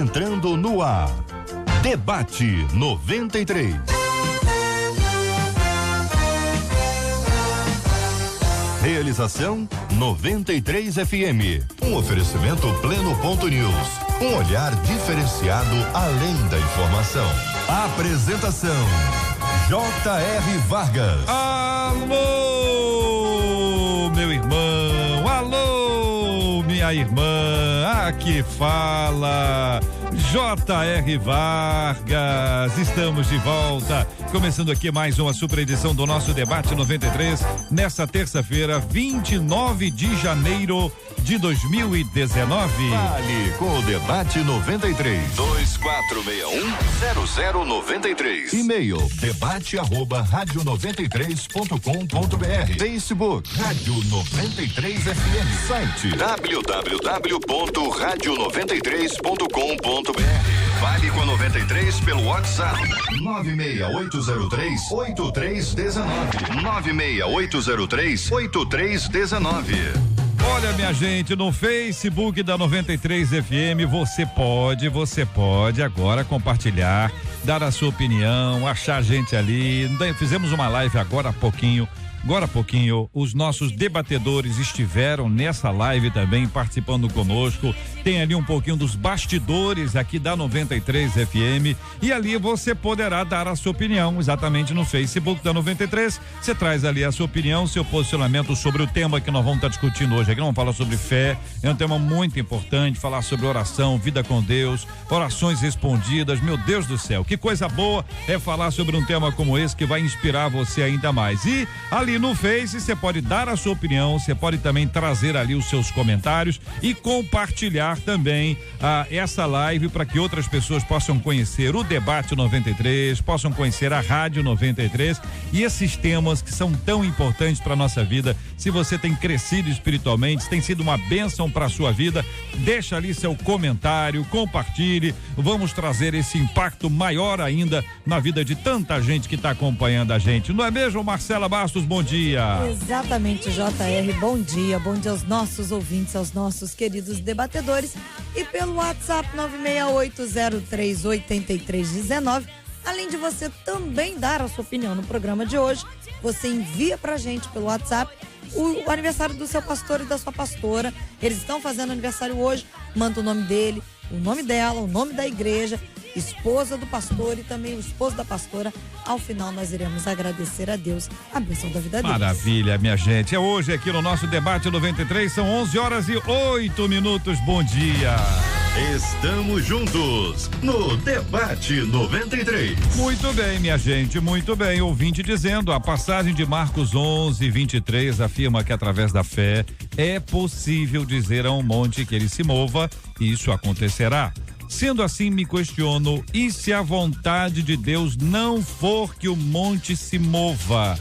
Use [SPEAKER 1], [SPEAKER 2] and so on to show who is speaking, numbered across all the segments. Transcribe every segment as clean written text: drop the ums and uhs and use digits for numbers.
[SPEAKER 1] entrando no ar. Debate 93. Realização 93 FM. Um oferecimento Pleno.news. Um olhar diferenciado além da informação. Apresentação J.R. Vargas.
[SPEAKER 2] Alô, meu irmão. Alô, minha irmã. Aqui fala J.R. Vargas. Estamos de volta. Começando aqui mais uma super edição do nosso Debate 93, nessa terça-feira, 29 de janeiro de 2019.
[SPEAKER 1] Fale com o Debate 93. 2461-0093. E-mail debate@radio93.com.br. Facebook Rádio 93 FM. Site www.radio93.com.br. Fale com a 93 pelo WhatsApp 96803-8319. 96803-8319.
[SPEAKER 2] Olha, minha gente, no Facebook da 93 FM, você pode agora compartilhar, dar a sua opinião, achar a gente ali. Fizemos uma live agora há pouquinho, os nossos debatedores estiveram nessa live também participando conosco. Tem ali um pouquinho dos bastidores aqui da 93 FM e ali você poderá dar a sua opinião exatamente no Facebook da 93. Você traz ali a sua opinião, seu posicionamento sobre o tema que nós vamos estar discutindo hoje aqui. Vamos falar sobre fé, é um tema muito importante, falar sobre oração, vida com Deus, orações respondidas. Meu Deus do céu, que coisa boa é falar sobre um tema como esse que vai inspirar você ainda mais. E ali no Face você pode dar a sua opinião, você pode também trazer ali os seus comentários e compartilhar também essa live para que outras pessoas possam conhecer o Debate 93, possam conhecer a Rádio 93 e esses temas que são tão importantes para nossa vida. Se você tem crescido espiritualmente, se tem sido uma bênção para a sua vida, deixa ali seu comentário, compartilhe. Vamos trazer esse impacto maior ainda na vida de tanta gente que está acompanhando a gente. Não é mesmo, Marcela Bastos? Bom dia.
[SPEAKER 3] Exatamente, JR, bom dia aos nossos ouvintes, aos nossos queridos debatedores e pelo WhatsApp 968038319. Além de você também dar a sua opinião no programa de hoje, você envia pra gente pelo WhatsApp o aniversário do seu pastor e da sua pastora. Eles estão fazendo aniversário hoje, manda o nome dele, o nome dela, o nome da igreja, esposa do pastor e também o esposo da pastora. Ao final nós iremos agradecer a Deus a bênção da vida deles.
[SPEAKER 2] Maravilha, minha gente. É hoje aqui no nosso Debate 93, são 11h08. Bom dia.
[SPEAKER 1] Estamos juntos no Debate 93.
[SPEAKER 2] Muito bem, minha gente, muito bem. Ouvinte dizendo, a passagem de Marcos 11:23 afirma que através da fé é possível dizer a um monte que ele se mova e isso acontecerá. Sendo assim, me questiono, e se a vontade de Deus não for que o monte se mova,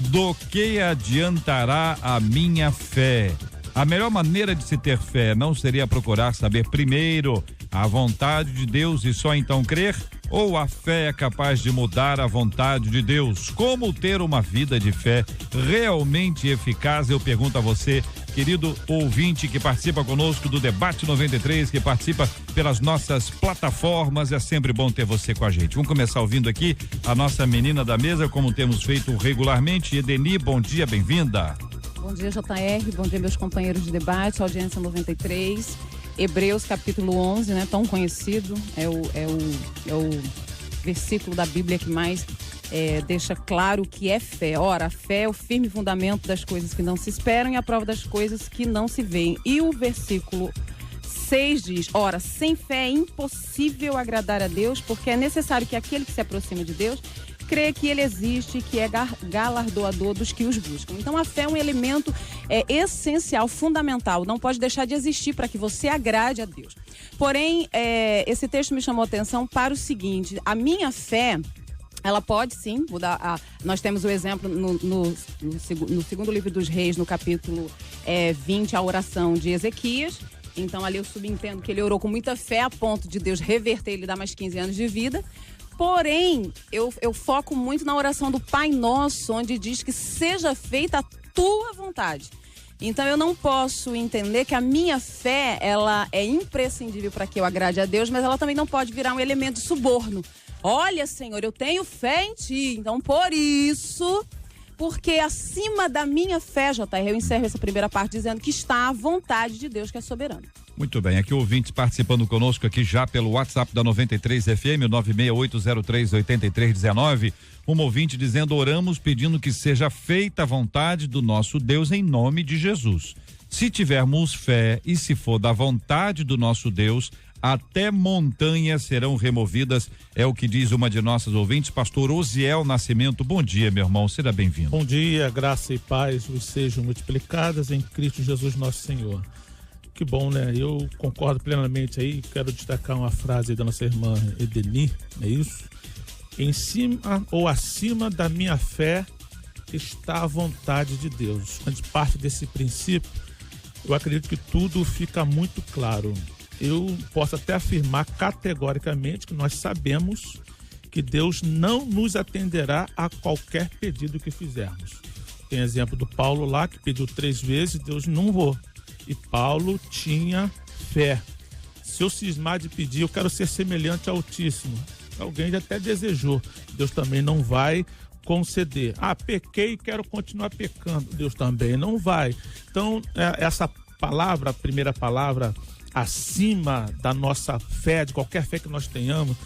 [SPEAKER 2] do que adiantará a minha fé? A melhor maneira de se ter fé não seria procurar saber primeiro a vontade de Deus e só então crer? Ou a fé é capaz de mudar a vontade de Deus? Como ter uma vida de fé realmente eficaz? Eu pergunto a você, querido ouvinte que participa conosco do Debate 93, que participa pelas nossas plataformas. É sempre bom ter você com a gente. Vamos começar ouvindo aqui a nossa menina da mesa, como temos feito regularmente. Edeni, bom dia, bem-vinda.
[SPEAKER 4] Bom dia, JR, bom dia, meus companheiros de debate, audiência 93. Hebreus capítulo 11, né, tão conhecido, é o versículo da Bíblia que mais deixa claro o que é fé. Ora, a fé é o firme fundamento das coisas que não se esperam e a prova das coisas que não se veem. E o versículo 6 diz, ora, sem fé é impossível agradar a Deus, porque é necessário que aquele que se aproxima de Deus crê que ele existe, que é galardoador dos que os buscam. Então a fé é um elemento essencial, fundamental, não pode deixar de existir para que você agrade a Deus. Porém, esse texto me chamou a atenção para o seguinte, a minha fé, ela pode sim mudar. Nós temos o exemplo no segundo livro dos Reis, no capítulo 20, a oração de Ezequias. Então ali eu subentendo que ele orou com muita fé a ponto de Deus reverter ele e dar mais 15 anos de vida. Porém, eu foco muito na oração do Pai Nosso, onde diz que seja feita a tua vontade. Então eu não posso entender que a minha fé, ela é imprescindível para que eu agrade a Deus, mas ela também não pode virar um elemento de suborno. Olha, Senhor, eu tenho fé em Ti, então por isso, porque acima da minha fé, JR, eu encerro essa primeira parte dizendo que está a vontade de Deus que é soberana.
[SPEAKER 2] Muito bem, aqui ouvintes participando conosco aqui já pelo WhatsApp da 93 FM, 968038319, uma ouvinte dizendo: oramos pedindo que seja feita a vontade do nosso Deus em nome de Jesus. Se tivermos fé e se for da vontade do nosso Deus, até montanhas serão removidas, é o que diz uma de nossas ouvintes, pastor Osiel Nascimento. Bom dia, meu irmão, seja bem-vindo.
[SPEAKER 5] Bom dia, graça e paz vos sejam multiplicadas em Cristo Jesus nosso Senhor. Que bom, né? Eu concordo plenamente aí, quero destacar uma frase da nossa irmã Edeni, é isso? Em cima ou acima da minha fé está a vontade de Deus. Quando parte desse princípio, eu acredito que tudo fica muito claro. Eu posso até afirmar categoricamente que nós sabemos que Deus não nos atenderá a qualquer pedido que fizermos. Tem exemplo do Paulo lá, que pediu 3 vezes, Deus não vou. E Paulo tinha fé. Se eu cismar de pedir, eu quero ser semelhante ao Altíssimo. Alguém já até desejou. Deus também não vai conceder. Pequei e quero continuar pecando. Deus também não vai. Então, essa palavra, a primeira palavra, acima da nossa fé, de qualquer fé que nós tenhamos,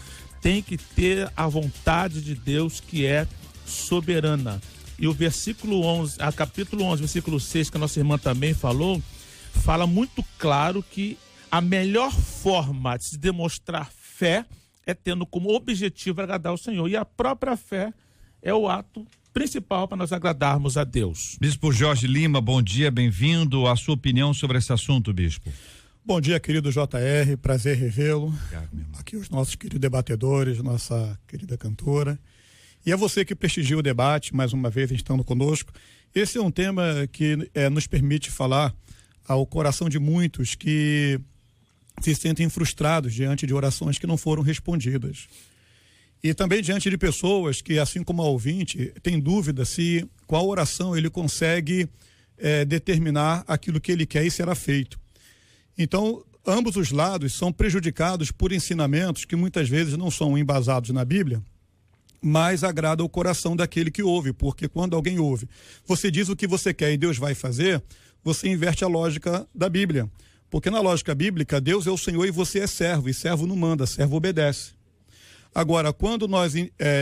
[SPEAKER 5] tem que ter a vontade de Deus, que é soberana. E o versículo 11, capítulo 11, versículo 6, que a nossa irmã também falou, fala muito claro que a melhor forma de se demonstrar fé é tendo como objetivo agradar ao Senhor. E a própria fé é o ato principal para nós agradarmos a Deus.
[SPEAKER 2] Bispo Jorge Lima, bom dia, bem-vindo. A sua opinião sobre esse assunto, bispo?
[SPEAKER 6] Bom dia, querido JR, prazer revê-lo. Aqui os nossos queridos debatedores, nossa querida cantora. E é você que prestigia o debate, mais uma vez estando conosco. Esse é um tema que nos permite falar ao coração de muitos que se sentem frustrados diante de orações que não foram respondidas. E também diante de pessoas que, assim como a ouvinte, tem dúvida se qual oração ele consegue determinar aquilo que ele quer e será feito. Então, ambos os lados são prejudicados por ensinamentos que muitas vezes não são embasados na Bíblia, mas agrada o coração daquele que ouve, porque quando alguém ouve, você diz o que você quer e Deus vai fazer, você inverte a lógica da Bíblia. Porque na lógica bíblica, Deus é o Senhor e você é servo, e servo não manda, servo obedece. Agora, quando nós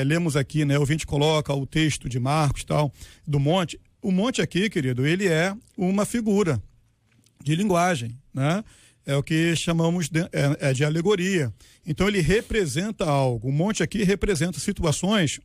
[SPEAKER 6] lemos aqui, né, o ouvinte coloca o texto de Marcos, tal, do monte, o monte aqui, querido, ele é uma figura de linguagem, né? É o que chamamos de alegoria. Então ele representa algo. O monte aqui representa situações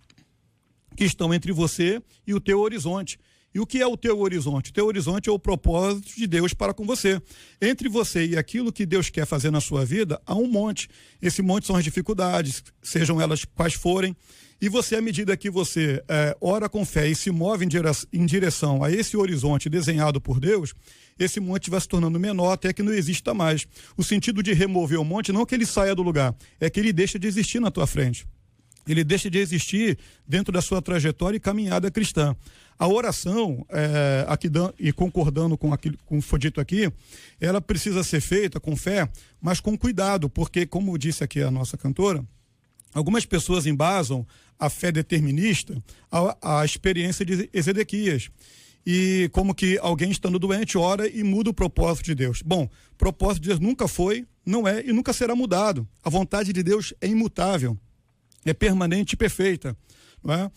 [SPEAKER 6] que estão entre você e o teu horizonte. E o que é o teu horizonte? O teu horizonte é o propósito de Deus para com você. Entre você e aquilo que Deus quer fazer na sua vida, há um monte. Esse monte são as dificuldades, sejam elas quais forem. E você, à medida que você ora com fé e se move em direção a esse horizonte desenhado por Deus, esse monte vai se tornando menor até que não exista mais. O sentido de remover o monte não é que ele saia do lugar, é que ele deixa de existir na tua frente. Ele deixa de existir dentro da sua trajetória e caminhada cristã. A oração, aqui e concordando com aquilo que foi dito aqui, ela precisa ser feita com fé, mas com cuidado, porque, como disse aqui a nossa cantora, algumas pessoas embasam a fé determinista a experiência de Ezequias. E como que alguém estando doente ora e muda o propósito de Deus. Bom, o propósito de Deus nunca foi, não é e nunca será mudado. A vontade de Deus é imutável, é permanente e perfeita. Não é?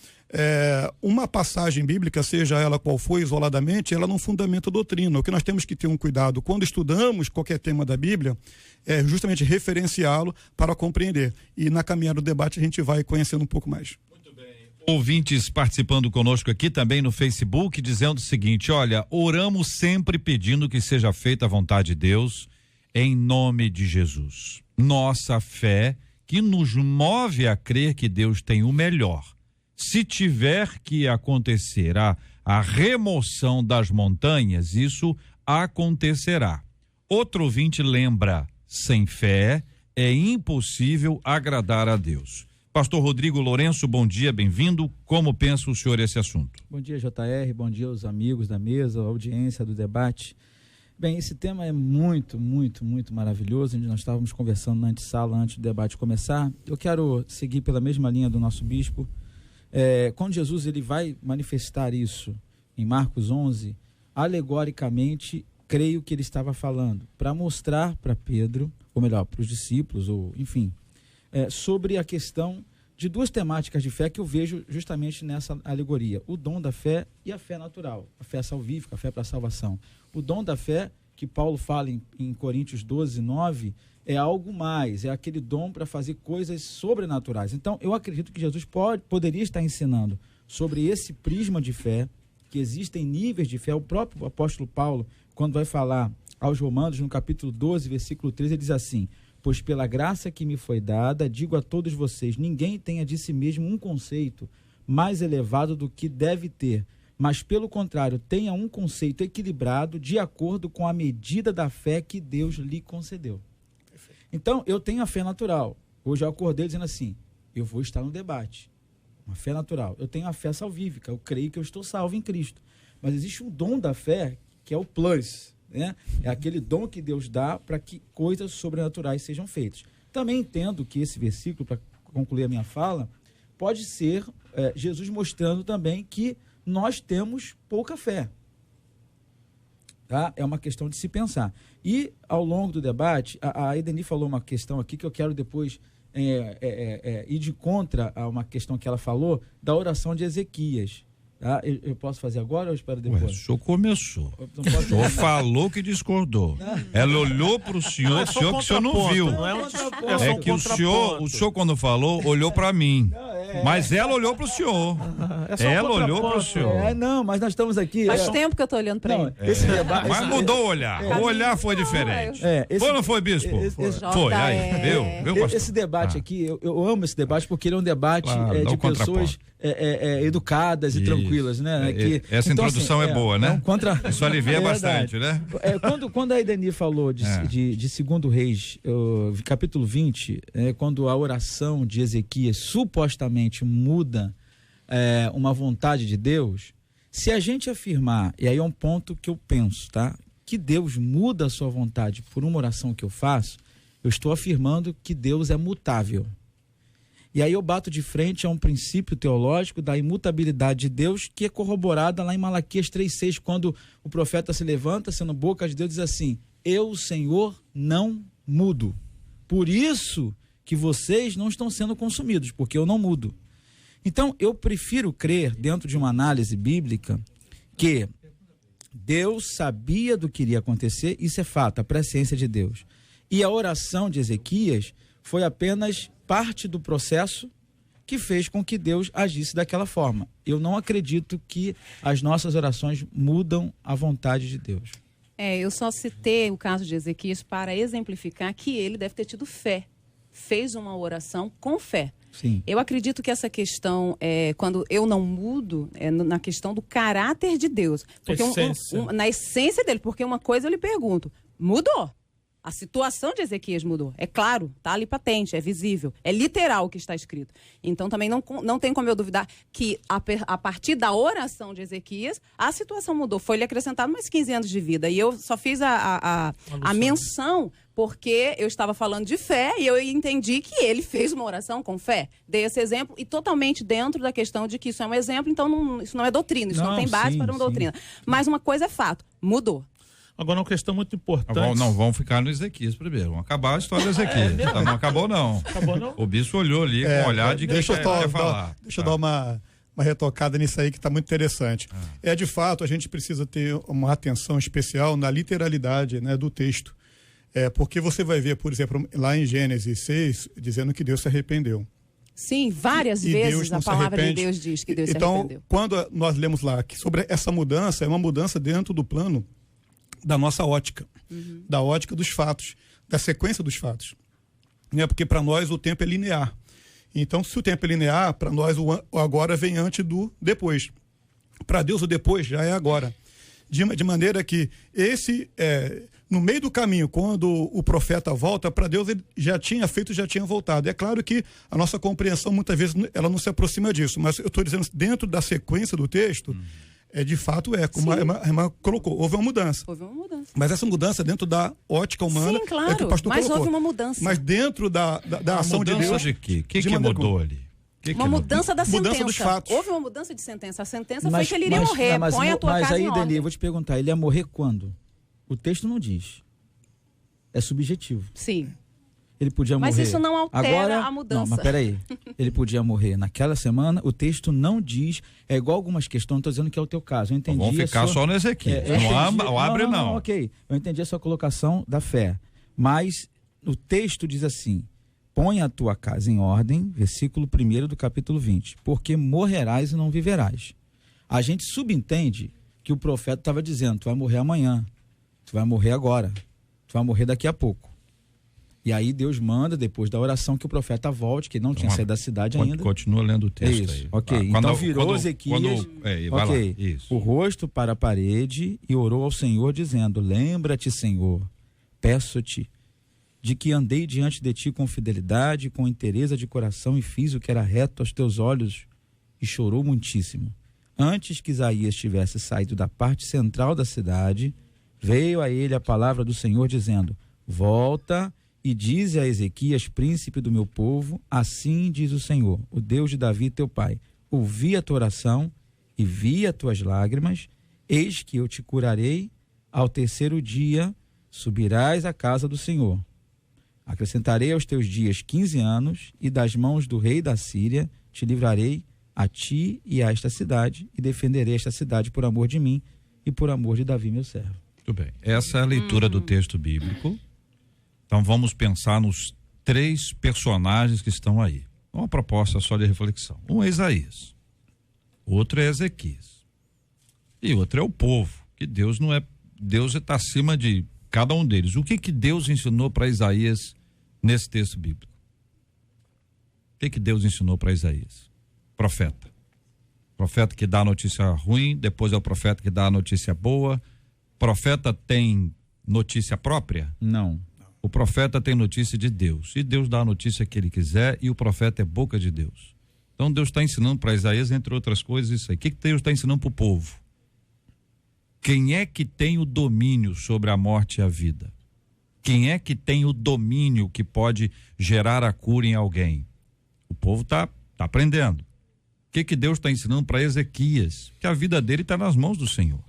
[SPEAKER 6] Uma passagem bíblica, seja ela qual for isoladamente, ela não fundamenta a doutrina. O que nós temos que ter um cuidado quando estudamos qualquer tema da Bíblia é justamente referenciá-lo para compreender. E na caminhada do debate a gente vai conhecendo um pouco mais.
[SPEAKER 2] Ouvintes participando conosco aqui também no Facebook, dizendo o seguinte: olha, oramos sempre pedindo que seja feita a vontade de Deus em nome de Jesus. Nossa fé que nos move a crer que Deus tem o melhor. Se tiver que acontecer a remoção das montanhas, isso acontecerá. Outro ouvinte lembra: sem fé é impossível agradar a Deus. Pastor Rodrigo Lourenço, bom dia, bem-vindo. Como pensa o senhor esse assunto?
[SPEAKER 7] Bom dia, JR, bom dia aos amigos da mesa, a audiência do debate. Bem, esse tema é muito, muito, muito maravilhoso. Nós estávamos conversando na antessala antes do debate começar. Eu quero seguir pela mesma linha do nosso bispo. Quando Jesus ele vai manifestar isso em Marcos 11, alegoricamente, creio que ele estava falando para mostrar para Pedro, ou melhor, para os discípulos, ou enfim, sobre a questão de duas temáticas de fé que eu vejo justamente nessa alegoria: o dom da fé e a fé natural, a fé salvífica, a fé para a salvação. O dom da fé, que Paulo fala em Coríntios 12, 9, é algo mais, é aquele dom para fazer coisas sobrenaturais. Então, eu acredito que Jesus poderia estar ensinando sobre esse prisma de fé, que existem níveis de fé. O próprio apóstolo Paulo, quando vai falar aos Romanos, no capítulo 12, versículo 13, ele diz assim: pois pela graça que me foi dada, digo a todos vocês, ninguém tenha de si mesmo um conceito mais elevado do que deve ter, mas pelo contrário, tenha um conceito equilibrado de acordo com a medida da fé que Deus lhe concedeu. Então, eu tenho a fé natural. Hoje eu acordei dizendo assim: eu vou estar no debate. Uma fé natural. Eu tenho a fé salvífica, eu creio que eu estou salvo em Cristo. Mas existe um dom da fé, que é o plus, né? É aquele dom que Deus dá para que coisas sobrenaturais sejam feitas. Também entendo que esse versículo, para concluir a minha fala, pode ser Jesus mostrando também que nós temos pouca fé. Tá? É uma questão de se pensar. E, ao longo do debate, a Edeni falou uma questão aqui que eu quero depois ir de contra a uma questão que ela falou da oração de Ezequias. Tá? Eu posso fazer agora ou eu espero depois?
[SPEAKER 2] O senhor começou. O senhor falou que discordou. Ela olhou para o senhor, que o senhor não viu. É que o senhor, quando falou, olhou para mim. Mas ela olhou para o senhor. Ela olhou para o senhor.
[SPEAKER 7] Não, mas nós estamos aqui.
[SPEAKER 4] Faz tempo que eu estou olhando para ele.
[SPEAKER 7] Esse debate,
[SPEAKER 2] mas mudou o olhar. O olhar foi diferente. Foi ou não foi, bispo? Foi. Aí, viu, pastor?
[SPEAKER 7] Esse debate aqui, eu amo esse debate porque ele é um debate de pessoas educadas e tranquilas, né?
[SPEAKER 2] Essa
[SPEAKER 7] então,
[SPEAKER 2] introdução
[SPEAKER 7] assim,
[SPEAKER 2] é boa, né?
[SPEAKER 7] Isso
[SPEAKER 2] alivia bastante, né?
[SPEAKER 7] Quando a Edeni falou de 2 Reis, capítulo 20, quando a oração de Ezequias supostamente muda uma vontade de Deus, se a gente afirmar, e aí é um ponto que eu penso, tá? Que Deus muda a sua vontade por uma oração que eu faço, eu estou afirmando que Deus é mutável. E aí eu bato de frente a um princípio teológico da imutabilidade de Deus, que é corroborada lá em Malaquias 3,6, quando o profeta se levanta, sendo boca de Deus, diz assim: eu, Senhor, não mudo. Por isso que vocês não estão sendo consumidos, porque eu não mudo. Então, eu prefiro crer, dentro de uma análise bíblica, que Deus sabia do que iria acontecer, isso é fato, a presciência de Deus. E a oração de Ezequias foi apenas parte do processo que fez com que Deus agisse daquela forma. Eu não acredito que as nossas orações mudam a vontade de Deus.
[SPEAKER 4] Eu só citei o caso de Ezequias para exemplificar que ele deve ter tido fé. Fez uma oração com fé.
[SPEAKER 7] Sim.
[SPEAKER 4] Eu acredito que essa questão, quando eu não mudo, na questão do caráter de Deus. Porque na essência dele, porque uma coisa eu lhe pergunto: mudou? A situação de Ezequias mudou. É claro, está ali patente, é visível, é literal o que está escrito. Então também não tem como eu duvidar que a partir da oração de Ezequias, a situação mudou. Foi-lhe acrescentado mais 15 anos de vida. E eu só fiz a menção porque eu estava falando de fé e eu entendi que ele fez uma oração com fé. Dei esse exemplo e totalmente dentro da questão de que isso é um exemplo, então isso não é doutrina, isso não tem base para uma doutrina. Mas uma coisa é fato, mudou.
[SPEAKER 5] Agora, uma questão muito importante.
[SPEAKER 2] Não, vamos ficar no Ezequias primeiro. Vamos acabar a história do Ezequias. Não acabou, não.
[SPEAKER 5] Acabou, não?
[SPEAKER 2] O bispo olhou ali com um olhar de que
[SPEAKER 6] deixa eu
[SPEAKER 2] falar.
[SPEAKER 6] Deixa eu dar uma retocada nisso aí que está muito interessante. De fato, a gente precisa ter uma atenção especial na literalidade, né, do texto. Porque você vai ver, por exemplo, lá em Gênesis 6, dizendo que Deus se arrependeu.
[SPEAKER 4] Sim, várias vezes a palavra de Deus diz que Deus se arrependeu.
[SPEAKER 6] Então, quando nós lemos lá que sobre essa mudança, é uma mudança dentro do plano da nossa ótica, da ótica dos fatos, da sequência dos fatos. Porque para nós o tempo é linear. Então, se o tempo é linear, para nós o agora vem antes do depois. Para Deus o depois já é agora. De maneira que no meio do caminho, quando o profeta volta para Deus, ele já tinha feito, já tinha voltado. É claro que a nossa compreensão muitas vezes ela não se aproxima disso, mas eu estou dizendo, dentro da sequência do texto, de fato como a irmã colocou, houve uma mudança.
[SPEAKER 4] Houve uma mudança.
[SPEAKER 6] Mas essa mudança dentro da ótica humana,
[SPEAKER 4] sim, claro,
[SPEAKER 6] que o pastor
[SPEAKER 4] mas
[SPEAKER 6] colocou.
[SPEAKER 4] houve uma mudança.
[SPEAKER 6] Mas dentro da ação de Deus...
[SPEAKER 2] De quê? O que mudou ali?
[SPEAKER 4] Uma mudança da sentença.
[SPEAKER 6] Mudança dos fatos.
[SPEAKER 4] Houve uma mudança de sentença. A sentença foi que ele iria morrer. Põe a tua casa em ordem.
[SPEAKER 7] Mas aí, Deni, eu vou te perguntar, ele ia morrer quando? O texto não diz. É subjetivo.
[SPEAKER 4] Sim.
[SPEAKER 7] Ele podia morrer.
[SPEAKER 4] Mas isso não altera
[SPEAKER 7] agora,
[SPEAKER 4] a mudança.
[SPEAKER 7] Não, mas peraí. Ele podia morrer naquela semana, o texto não diz. É igual algumas questões, não estou dizendo que é o teu caso. Eu entendi.
[SPEAKER 2] Vamos ficar só no Ezequiel. Não abre, não.
[SPEAKER 7] Ok. Eu entendi a sua colocação da fé. Mas o texto diz assim: põe a tua casa em ordem, versículo 1 do capítulo 20, porque morrerás e não viverás. A gente subentende que o profeta estava dizendo: tu vai morrer amanhã, tu vai morrer agora, tu vai morrer daqui a pouco. E aí Deus manda, depois da oração, que o profeta volte, que não tinha saído da cidade ainda.
[SPEAKER 2] Continua lendo o texto.
[SPEAKER 7] Isso,
[SPEAKER 2] aí.
[SPEAKER 7] ok. Então virou Ezequias, o rosto para a parede e orou ao Senhor, dizendo: lembra-te, Senhor, peço-te, de que andei diante de ti com fidelidade, com inteireza de coração, e fiz o que era reto aos teus olhos, e chorou muitíssimo. Antes que Isaías tivesse saído da parte central da cidade, veio a ele a palavra do Senhor, dizendo: volta e dize a Ezequias, príncipe do meu povo, assim diz o Senhor, o Deus de Davi teu pai: ouvi a tua oração e vi as tuas lágrimas, eis que eu te curarei, ao terceiro dia subirás à casa do Senhor. Acrescentarei aos teus dias 15 anos, e das mãos do rei da Síria te livrarei a ti e a esta cidade, e defenderei esta cidade por amor de mim e por amor de Davi, meu servo.
[SPEAKER 2] Muito bem. Essa é a leitura do texto bíblico. Então vamos pensar nos 3 personagens que estão aí. Uma proposta só de reflexão. Um é Isaías, outro é Ezequias e outro é o povo, que Deus não é, Deus está acima de cada um deles. O que Deus ensinou para Isaías nesse texto bíblico? O que Deus ensinou para Isaías? Profeta. Profeta que dá a notícia ruim, depois é o profeta que dá a notícia boa. Profeta tem notícia própria?
[SPEAKER 7] Não.
[SPEAKER 2] O profeta tem notícia de Deus, e Deus dá a notícia que ele quiser, e o profeta é boca de Deus. Então Deus está ensinando para Isaías, entre outras coisas, isso aí. O que Deus está ensinando para o povo? Quem é que tem o domínio sobre a morte e a vida? Quem é que tem o domínio que pode gerar a cura em alguém? O povo está aprendendo. O que Deus está ensinando para Ezequias? Que a vida dele está nas mãos do Senhor.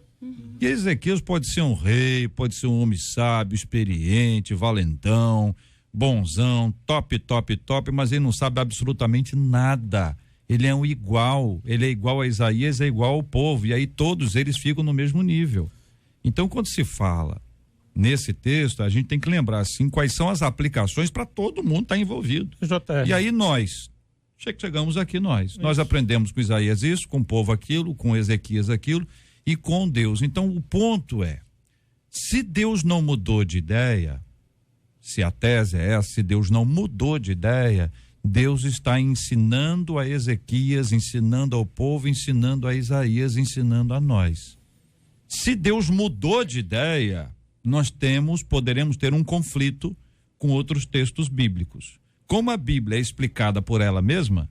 [SPEAKER 2] E Ezequias pode ser um rei, pode ser um homem sábio, experiente, valentão, bonzão, top, mas ele não sabe absolutamente nada. Ele é ele é igual a Isaías, é igual ao povo, e aí todos eles ficam no mesmo nível. Então, quando se fala nesse texto, a gente tem que lembrar, assim, quais são as aplicações para todo mundo estar envolvido.
[SPEAKER 5] JR.
[SPEAKER 2] E aí nós chegamos aqui, nós aprendemos com Isaías isso, com o povo aquilo, com Ezequias aquilo, e com Deus. Então o ponto é, se Deus não mudou de ideia, se a tese é essa, se Deus não mudou de ideia, Deus está ensinando a Ezequias, ensinando ao povo, ensinando a Isaías, ensinando a nós. Se Deus mudou de ideia, nós poderemos ter um conflito com outros textos bíblicos. Como a Bíblia é explicada por ela mesma,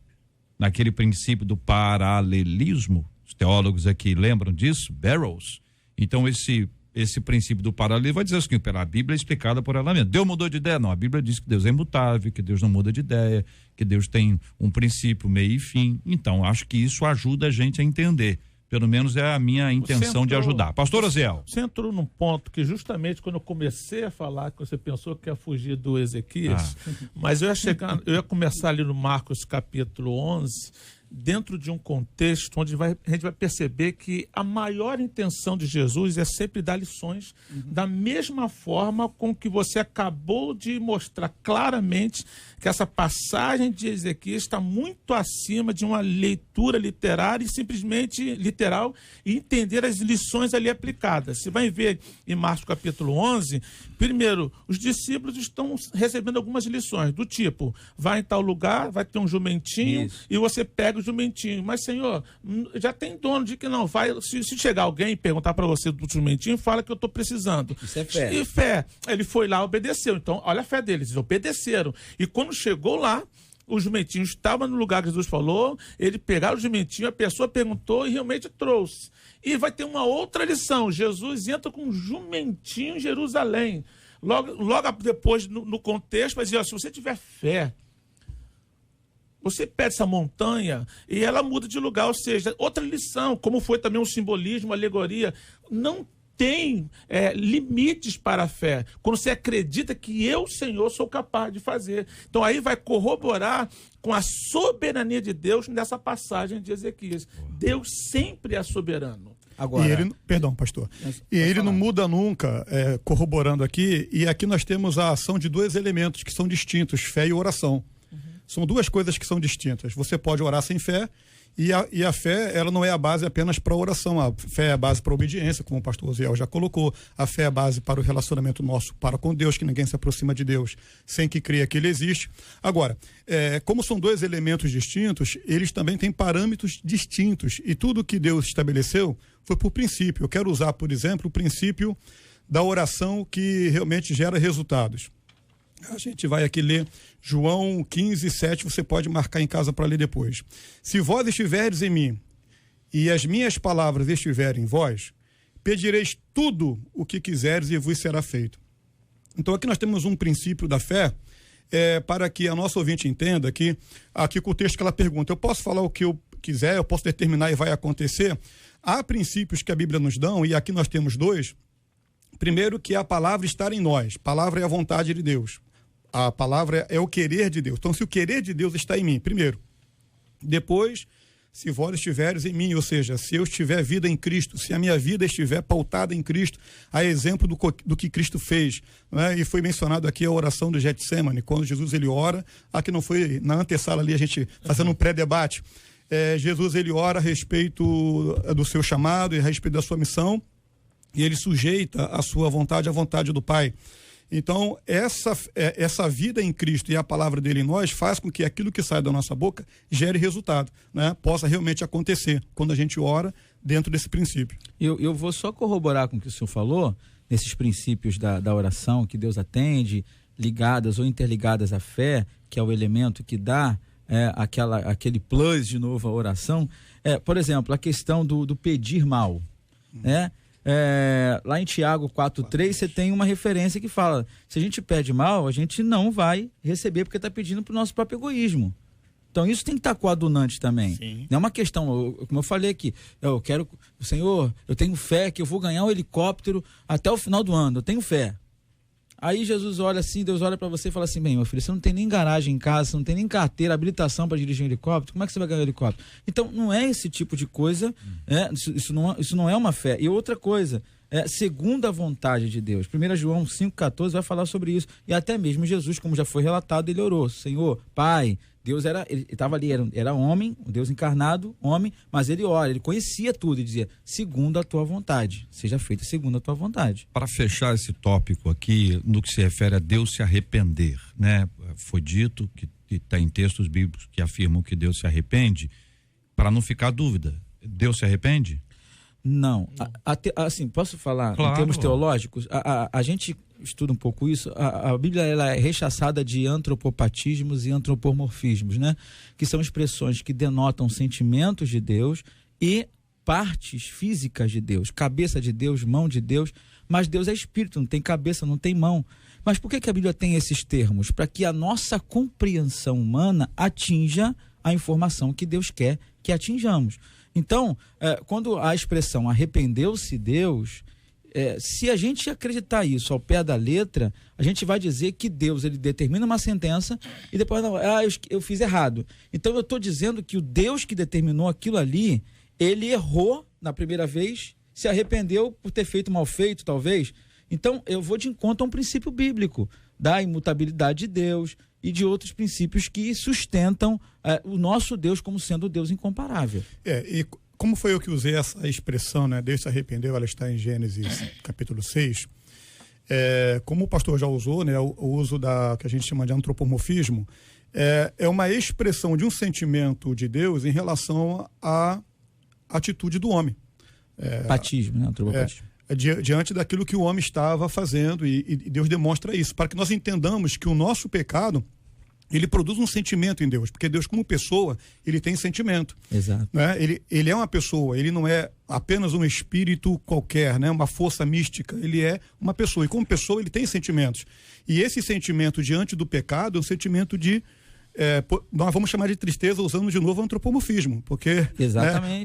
[SPEAKER 2] naquele princípio do paralelismo, os teólogos aqui lembram disso, Barrows. Então esse princípio do paralelismo vai dizer assim, pela Bíblia é explicada por ela mesma. Deus mudou de ideia? Não, a Bíblia diz que Deus é imutável, que Deus não muda de ideia, que Deus tem um princípio, meio e fim. Então acho que isso ajuda a gente a entender. Pelo menos é a minha intenção de ajudar. Pastor Oziel.
[SPEAKER 5] Você entrou num ponto que justamente quando eu comecei a falar, que você pensou que ia fugir do Ezequias, mas eu ia começar ali no Marcos capítulo 11, dentro de um contexto onde a gente vai perceber que a maior intenção de Jesus é sempre dar lições, da mesma forma com que você acabou de mostrar claramente que essa passagem de Ezequias está muito acima de uma leitura literária e simplesmente literal e entender as lições ali aplicadas. Você vai ver em Marcos capítulo 11, primeiro, os discípulos estão recebendo algumas lições do tipo, vai em tal lugar, vai ter um jumentinho, e você pega o jumentinho. Mas, Senhor, já tem dono de que não vai. Se chegar alguém e perguntar para você do jumentinho, fala que eu estou precisando.
[SPEAKER 7] Isso é fé.
[SPEAKER 5] E fé. Ele foi lá, obedeceu. Então, olha a fé deles, eles obedeceram. E quando chegou lá, o jumentinho estava no lugar que Jesus falou, ele pegaram o jumentinho, a pessoa perguntou e realmente trouxe. E vai ter uma outra lição. Jesus entra com um jumentinho em Jerusalém. Logo depois, no contexto, vai dizer, ó, se você tiver fé, você pede essa montanha e ela muda de lugar. Ou seja, outra lição, como foi também um simbolismo, uma alegoria, não tem limites para a fé. Quando você acredita que eu, Senhor, sou capaz de fazer. Então aí vai corroborar com a soberania de Deus nessa passagem de Ezequias. Deus sempre é soberano.
[SPEAKER 6] Agora, perdão, pastor. E ele não muda nunca, corroborando aqui, e aqui nós temos a ação de dois elementos que são distintos, fé e oração. São duas coisas que são distintas. Você pode orar sem fé, e a fé, ela não é a base apenas para a oração. A fé é a base para a obediência, como o pastor Osiel já colocou. A fé é a base para o relacionamento nosso para com Deus, que ninguém se aproxima de Deus sem que creia que Ele existe. Agora, como são dois elementos distintos, eles também têm parâmetros distintos. E tudo que Deus estabeleceu foi por princípio. Eu quero usar, por exemplo, o princípio da oração que realmente gera resultados. A gente vai aqui ler João 15, 7, você pode marcar em casa para ler depois. Se vós estiverdes em mim e as minhas palavras estiverem em vós, pedireis tudo o que quiseres e vos será feito. Então aqui nós temos um princípio da fé, para que a nossa ouvinte entenda que, aqui com o texto que ela pergunta, eu posso falar o que eu quiser, eu posso determinar e vai acontecer? Há princípios que a Bíblia nos dá, e aqui nós temos dois. Primeiro, que a palavra estar em nós. Palavra é a vontade de Deus. A palavra é o querer de Deus. Então, se o querer de Deus está em mim, primeiro. Depois, se vós estiveres em mim, ou seja, se eu estiver vida em Cristo, se a minha vida estiver pautada em Cristo, a exemplo do que Cristo fez. Né? E foi mencionado aqui a oração do Getsemane, quando Jesus ele ora, aqui não foi na antessala ali, a gente fazendo um pré-debate. Jesus ele ora a respeito do seu chamado e a respeito da sua missão, e ele sujeita a sua vontade à vontade do Pai. Então, essa vida em Cristo e a palavra dele em nós faz com que aquilo que sai da nossa boca gere resultado, né? Possa realmente acontecer quando a gente ora dentro desse princípio.
[SPEAKER 7] Eu vou só corroborar com o que o senhor falou, nesses princípios da oração que Deus atende, ligadas ou interligadas à fé, que é o elemento que dá aquele plus de novo à oração. Por exemplo, a questão do pedir mal, né? Lá em Tiago 4:3 você tem uma referência que fala, se a gente pede mal, a gente não vai receber porque está pedindo para o nosso próprio egoísmo. Então isso tem que estar coadunante também. Sim. Não é uma questão, como eu falei aqui, eu quero, Senhor, eu tenho fé que eu vou ganhar um helicóptero até o final do ano, eu tenho fé. Aí Jesus olha assim, Deus olha para você e fala assim, bem, meu filho, você não tem nem garagem em casa, você não tem nem carteira, habilitação para dirigir um helicóptero, como é que você vai ganhar um helicóptero? Então, não é esse tipo de coisa, isso não é uma fé. E outra coisa, segundo a vontade de Deus. 1 João 5,14 vai falar sobre isso. E até mesmo Jesus, como já foi relatado, ele orou, Senhor, Pai, Deus ele estava ali, era homem, um Deus encarnado, homem, mas ele ora, ele conhecia tudo e dizia, segundo a tua vontade, seja feita segundo a tua vontade.
[SPEAKER 2] Para fechar esse tópico aqui, no que se refere a Deus se arrepender, né? Foi dito que está em textos bíblicos que afirmam que Deus se arrepende, para não ficar dúvida, Deus se arrepende?
[SPEAKER 7] Não. Assim, posso falar
[SPEAKER 2] claro.
[SPEAKER 7] Em termos teológicos? A gente estuda um pouco isso. A Bíblia ela é rechaçada de antropopatismos e antropomorfismos, né? Que são expressões que denotam sentimentos de Deus e partes físicas de Deus. Cabeça de Deus, mão de Deus. Mas Deus é espírito, não tem cabeça, não tem mão. Mas por que a Bíblia tem esses termos? Para que a nossa compreensão humana atinja a informação que Deus quer que atinjamos. Então, quando a expressão arrependeu-se Deus, se a gente acreditar isso ao pé da letra, a gente vai dizer que Deus ele determina uma sentença e depois, eu fiz errado. Então eu estou dizendo que o Deus que determinou aquilo ali, ele errou na primeira vez, se arrependeu por ter feito mal feito, talvez. Então eu vou de encontro a um princípio bíblico da imutabilidade de Deus e de outros princípios que sustentam o nosso Deus como sendo o Deus incomparável.
[SPEAKER 6] E como foi eu que usei essa expressão, né? Deus se arrependeu, ela está em Gênesis capítulo 6. Como o pastor já usou, né? O uso que a gente chama de antropomorfismo, é uma expressão de um sentimento de Deus em relação à atitude do homem.
[SPEAKER 7] Patismo, né? Antropopatismo.
[SPEAKER 6] Diante daquilo que o homem estava fazendo, e Deus demonstra isso, para que nós entendamos que o nosso pecado, ele produz um sentimento em Deus, porque Deus, como pessoa, ele tem sentimento.
[SPEAKER 7] Exato.
[SPEAKER 6] Né? Ele é uma pessoa, ele não é apenas um espírito qualquer, né? Uma força mística, ele é uma pessoa, e como pessoa ele tem sentimentos. E esse sentimento diante do pecado é um sentimento de nós vamos chamar de tristeza, usando de novo o antropomorfismo, porque
[SPEAKER 7] exatamente,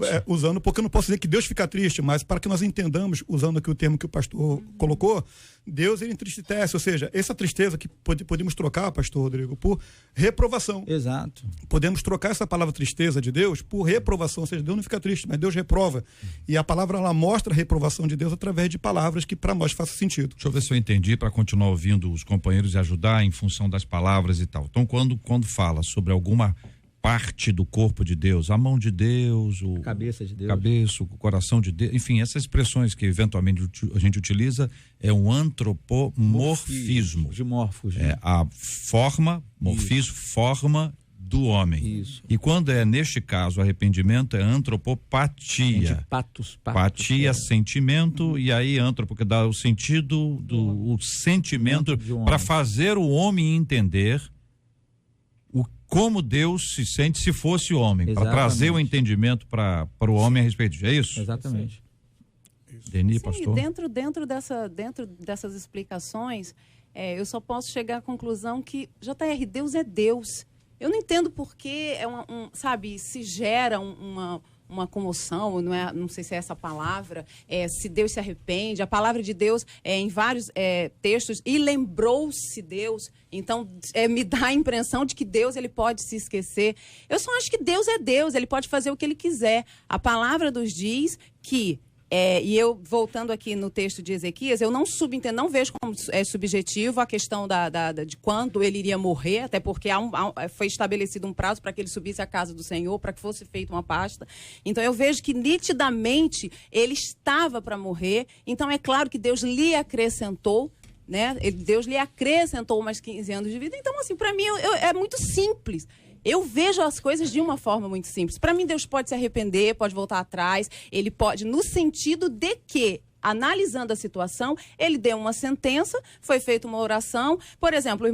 [SPEAKER 6] porque eu não posso dizer que Deus fica triste, mas para que nós entendamos, usando aqui o termo que o pastor colocou, Deus ele entristece, ou seja, essa tristeza que podemos trocar, pastor Rodrigo, por reprovação.
[SPEAKER 7] Exato.
[SPEAKER 6] Podemos trocar essa palavra tristeza de Deus por reprovação, ou seja, Deus não fica triste, mas Deus reprova. E a palavra ela mostra a reprovação de Deus através de palavras que para nós façam sentido.
[SPEAKER 2] Deixa eu ver se eu entendi, para continuar ouvindo os companheiros e ajudar em função das palavras e tal. Então, quando fala sobre alguma parte do corpo de Deus, a mão de Deus,
[SPEAKER 7] a cabeça de Deus,
[SPEAKER 2] o coração de Deus, enfim, essas expressões que eventualmente a gente utiliza é um antropomorfismo.
[SPEAKER 7] De morfos.
[SPEAKER 2] É a forma, morfismo, forma do homem.
[SPEAKER 7] Isso.
[SPEAKER 2] E quando é neste caso arrependimento é antropopatia. Patia, sentimento, e aí porque dá o sentido o sentimento para fazer o homem entender como Deus se sente se fosse homem, para trazer o entendimento para o homem a respeito disso. É isso?
[SPEAKER 7] Exatamente.
[SPEAKER 2] Deni, pastor?
[SPEAKER 4] Dentro dessas explicações, eu só posso chegar à conclusão que, JR, Deus é Deus. Eu não entendo por que se gera uma comoção, não sei se é essa palavra, se Deus se arrepende. A palavra de Deus em vários textos, e lembrou-se Deus. Então, me dá a impressão de que Deus ele pode se esquecer. Eu só acho que Deus é Deus, ele pode fazer o que ele quiser. A palavra nos diz que, e eu, voltando aqui no texto de Ezequias, eu não não vejo como subjetivo a questão de quando ele iria morrer, até porque foi estabelecido um prazo para que ele subisse à casa do Senhor, para que fosse feita uma pasta. Então eu vejo que nitidamente ele estava para morrer. Então é claro que Deus lhe acrescentou, né? Deus lhe acrescentou mais 15 anos de vida. Então, assim, para mim é muito simples. Eu vejo as coisas de uma forma muito simples. Para mim, Deus pode se arrepender, pode voltar atrás. Ele pode, no sentido de que, analisando a situação, ele deu uma sentença, foi feita uma oração. Por exemplo,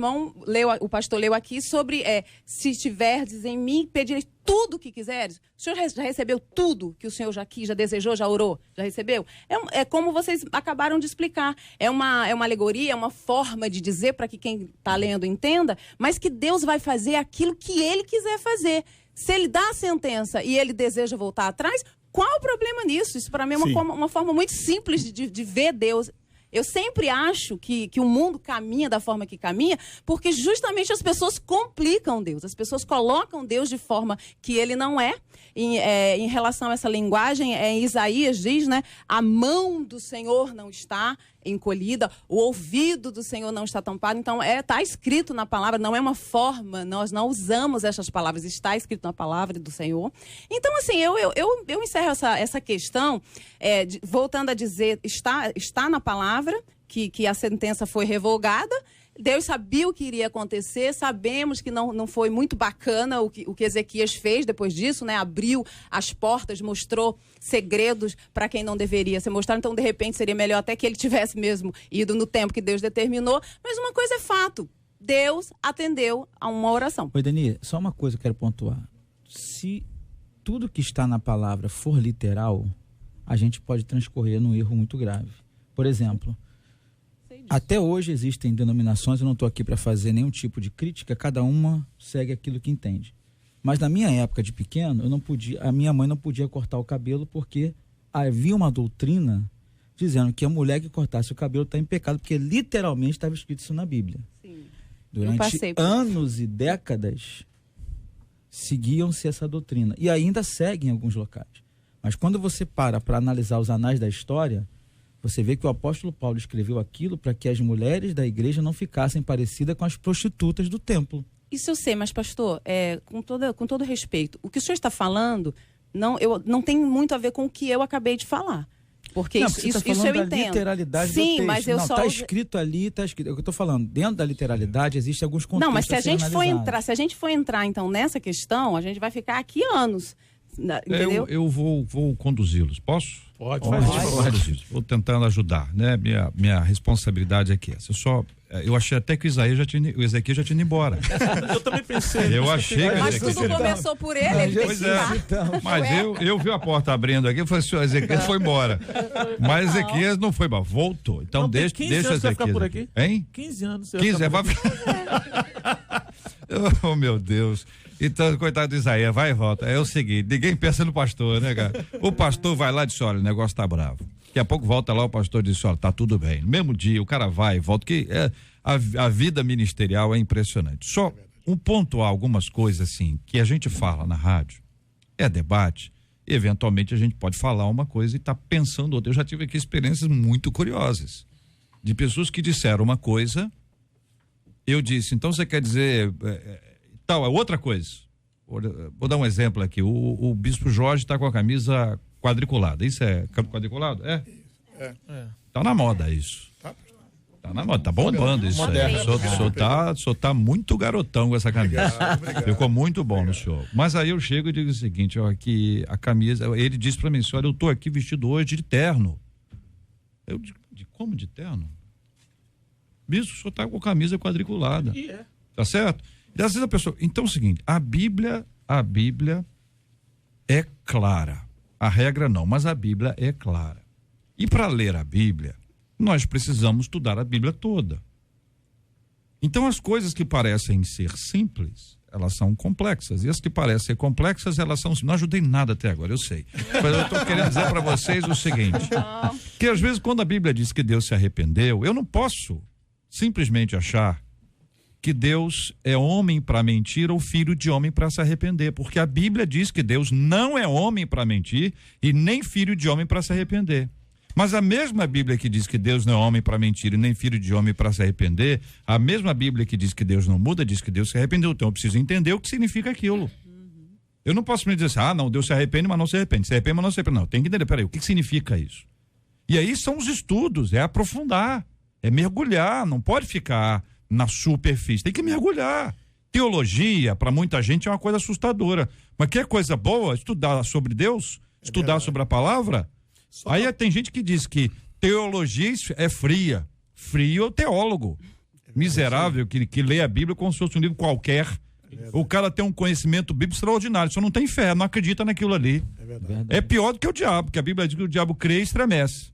[SPEAKER 4] o pastor leu aqui sobre se tiverdes em mim, pedireis tudo o que quiseres. O senhor já recebeu tudo que o senhor já quis, já desejou, já orou? Já recebeu? É como vocês acabaram de explicar. É uma alegoria, é uma forma de dizer para que quem está lendo entenda, mas que Deus vai fazer aquilo que ele quiser fazer. Se ele dá a sentença e ele deseja voltar atrás, qual o problema nisso? Isso para mim é uma forma muito simples de ver Deus. Eu sempre acho que o mundo caminha da forma que caminha, porque justamente as pessoas complicam Deus. As pessoas colocam Deus de forma que ele não é. Em relação a essa linguagem, Isaías diz, né? A mão do Senhor não está encolhida, o ouvido do Senhor não está tampado. Então, está escrito na palavra, não é uma forma, nós não usamos essas palavras, está escrito na palavra do Senhor. Então, assim, eu encerro essa questão, voltando a dizer, está na palavra que a sentença foi revogada. Deus sabia o que iria acontecer, sabemos que não foi muito bacana o que Ezequias fez depois disso, né? Abriu as portas, mostrou segredos para quem não deveria ser mostrado. Então, de repente, seria melhor até que ele tivesse mesmo ido no tempo que Deus determinou. Mas uma coisa é fato, Deus atendeu a uma oração.
[SPEAKER 7] Oi, Dani, só uma coisa eu quero pontuar. Se tudo que está na palavra for literal, a gente pode transcorrer num erro muito grave. Por exemplo, até hoje existem denominações, eu não estou aqui para fazer nenhum tipo de crítica, cada uma segue aquilo que entende. Mas na minha época de pequeno, a minha mãe não podia cortar o cabelo porque havia uma doutrina dizendo que a mulher que cortasse o cabelo está em pecado, porque literalmente estava escrito isso na Bíblia.
[SPEAKER 4] Sim.
[SPEAKER 7] Durante anos e décadas, seguiam-se essa doutrina. E ainda segue em alguns locais. Mas quando você para analisar os anais da história, você vê que o apóstolo Paulo escreveu aquilo para que as mulheres da igreja não ficassem parecidas com as prostitutas do templo.
[SPEAKER 4] Isso eu sei, mas pastor, com todo respeito, o que o senhor está falando não tem muito a ver com o que eu acabei de falar. Porque
[SPEAKER 7] Não,
[SPEAKER 4] isso
[SPEAKER 7] você tá
[SPEAKER 4] eu
[SPEAKER 7] falando da
[SPEAKER 4] entendo.
[SPEAKER 7] literalidade
[SPEAKER 4] Sim,
[SPEAKER 7] do texto.
[SPEAKER 4] mas eu
[SPEAKER 7] não,
[SPEAKER 4] só
[SPEAKER 7] tá escrito ali, tá escrito. É o que eu tô falando. Dentro da literalidade existe alguns contextos.
[SPEAKER 4] Não, mas se a gente for
[SPEAKER 7] analisados.
[SPEAKER 4] entrar então nessa questão, a gente vai ficar aqui anos, entendeu?
[SPEAKER 2] Eu vou conduzi-los. Posso?
[SPEAKER 5] Pode,
[SPEAKER 2] Vou conduzi-los. Vou tentando ajudar, né? Minha responsabilidade aqui é essa. Eu achei até que o Ezequiel já tinha ido embora.
[SPEAKER 5] Eu também pensei.
[SPEAKER 2] Eu achei que
[SPEAKER 4] Mas tudo começou por ele, ele tem que
[SPEAKER 2] Pois é.
[SPEAKER 4] ficar.
[SPEAKER 2] Mas eu vi a porta abrindo aqui e falei assim, o Ezequiel foi embora. Mas Ezequiel não foi embora, voltou. Então
[SPEAKER 5] Não, tem
[SPEAKER 2] deixa
[SPEAKER 5] 15
[SPEAKER 2] o
[SPEAKER 5] anos você vai ficar
[SPEAKER 2] Ezequiel.
[SPEAKER 5] por aqui?
[SPEAKER 2] Hein?
[SPEAKER 5] 15 anos. Você
[SPEAKER 2] 15
[SPEAKER 5] vai
[SPEAKER 2] vai
[SPEAKER 5] ficar
[SPEAKER 2] Oh, meu Deus. Então, coitado do Isaías, vai e volta. É o seguinte, ninguém pensa no pastor, né, cara? O pastor vai lá e diz, olha, o negócio tá bravo. Daqui a pouco volta lá, o pastor diz, olha, tá tudo bem. No mesmo dia, o cara vai e volta, que a vida ministerial é impressionante. Só pontuar algumas coisas, assim, que a gente fala na rádio, é debate, e eventualmente a gente pode falar uma coisa e tá pensando outra. Eu já tive aqui experiências muito curiosas, de pessoas que disseram uma coisa, eu disse, então você quer dizer tal, é outra coisa. Vou dar um exemplo aqui, o bispo Jorge está com a camisa quadriculada, isso é quadriculado? É? Tá na moda isso. Tá na moda, tá bombando isso aí. O senhor tá muito garotão com essa camisa. Ficou muito bom no senhor. Mas aí eu chego e digo o seguinte, ó, que a camisa, ele disse pra mim, olha, eu tô aqui vestido hoje de terno. Eu digo, como de terno? Bispo, o senhor tá com a camisa quadriculada. Tá certo? E às vezes a pessoa, então é o seguinte, a Bíblia é clara. A regra não, mas a Bíblia é clara. E para ler a Bíblia, nós precisamos estudar a Bíblia toda. Então as coisas que parecem ser simples, elas são complexas. E as que parecem ser complexas, elas são... Não ajudei nada até agora, eu sei. Mas eu estou querendo dizer para vocês o seguinte, que às vezes quando a Bíblia diz que Deus se arrependeu, eu não posso simplesmente achar que Deus é homem para mentir ou filho de homem para se arrepender, porque a Bíblia diz que Deus não é homem para mentir e nem filho de homem para se arrepender. Mas a mesma Bíblia que diz que Deus não é homem para mentir e nem filho de homem para se arrepender, a mesma Bíblia que diz que Deus não muda, diz que Deus se arrependeu. Então eu preciso entender o que significa aquilo. Eu não posso me dizer assim, não, Deus se arrepende, mas não se arrepende. Se arrepende, mas não se arrepende. Não, tem que entender, peraí, o que significa isso? E aí são os estudos, é aprofundar, é mergulhar, não pode ficar na superfície, tem que mergulhar. Teologia, para muita gente, é uma coisa assustadora. Mas que é coisa boa? Estudar sobre Deus, estudar sobre a palavra. Aí tem gente que diz que teologia é fria. Frio é o teólogo. Miserável, que lê a Bíblia como se fosse um livro qualquer. O cara tem um conhecimento bíblico extraordinário, só não tem fé, não acredita naquilo ali. É pior do que o diabo, porque a Bíblia diz que o diabo crê e estremece.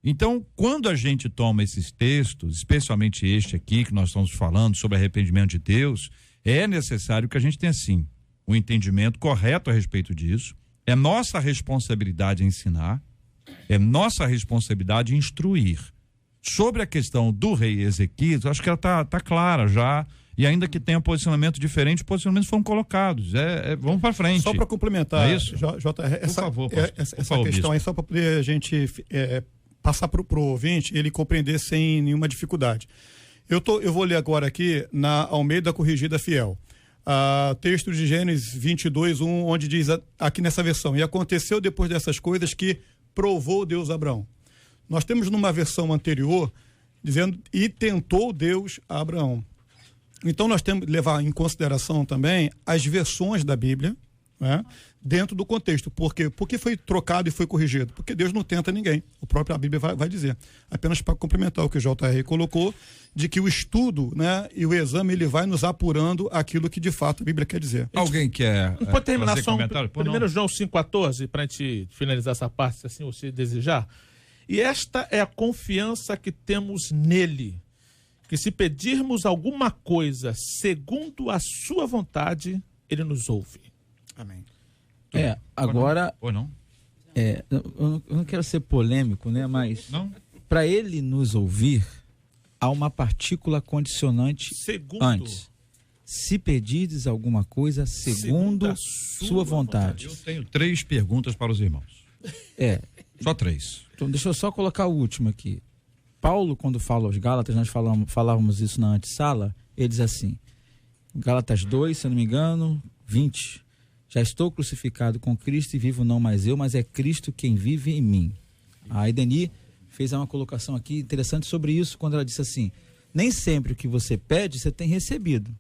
[SPEAKER 2] Então, quando a gente toma esses textos, especialmente este aqui, que nós estamos falando sobre arrependimento de Deus, é necessário que a gente tenha, sim, um entendimento correto a respeito disso. É nossa responsabilidade ensinar, é nossa responsabilidade instruir. Sobre a questão do rei Ezequias, acho que ela tá clara já, e ainda que tenha posicionamento diferente, os posicionamentos foram colocados. Vamos para frente.
[SPEAKER 6] Só para complementar,
[SPEAKER 2] isso?
[SPEAKER 6] Essa
[SPEAKER 2] favor,
[SPEAKER 6] questão aí, só para poder a gente passar para o ouvinte, ele compreender sem nenhuma dificuldade. Eu vou ler agora aqui na Almeida Corrigida Fiel. Texto de Gênesis 22:1, onde diz aqui nessa versão, e aconteceu depois dessas coisas que provou Deus a Abraão. Nós temos numa versão anterior, dizendo, e tentou Deus a Abraão. Então nós temos que levar em consideração também as versões da Bíblia, né, dentro do contexto. Por quê? Porque foi trocado e foi corrigido. Porque Deus não tenta ninguém. O próprio a Bíblia vai dizer. Apenas para complementar o que o JR colocou, de que o estudo, né, e o exame, ele vai nos apurando aquilo que de fato a Bíblia quer dizer.
[SPEAKER 2] Alguém quer
[SPEAKER 5] pode terminar só
[SPEAKER 2] primeiro
[SPEAKER 5] João 5,14, para a gente finalizar essa parte, se assim você desejar. E esta é a confiança que temos nele, que se pedirmos alguma coisa segundo a sua vontade, ele nos ouve.
[SPEAKER 6] Amém.
[SPEAKER 7] Agora...
[SPEAKER 2] Ou não?
[SPEAKER 7] Eu não quero ser polêmico, né? Mas para ele nos ouvir, há uma partícula condicionante antes. Se pedirdes alguma coisa segundo a sua vontade.
[SPEAKER 2] Eu tenho 3 perguntas para os irmãos. Só 3.
[SPEAKER 7] Então deixa eu só colocar o último aqui. Paulo, quando fala aos Gálatas, nós falávamos isso na antessala, ele diz assim, Gálatas 2, se eu não me engano, 20. Já estou crucificado com Cristo e vivo não mais eu, mas é Cristo quem vive em mim. A Edeni fez uma colocação aqui interessante sobre isso, quando ela disse assim: nem sempre o que você pede, você tem recebido.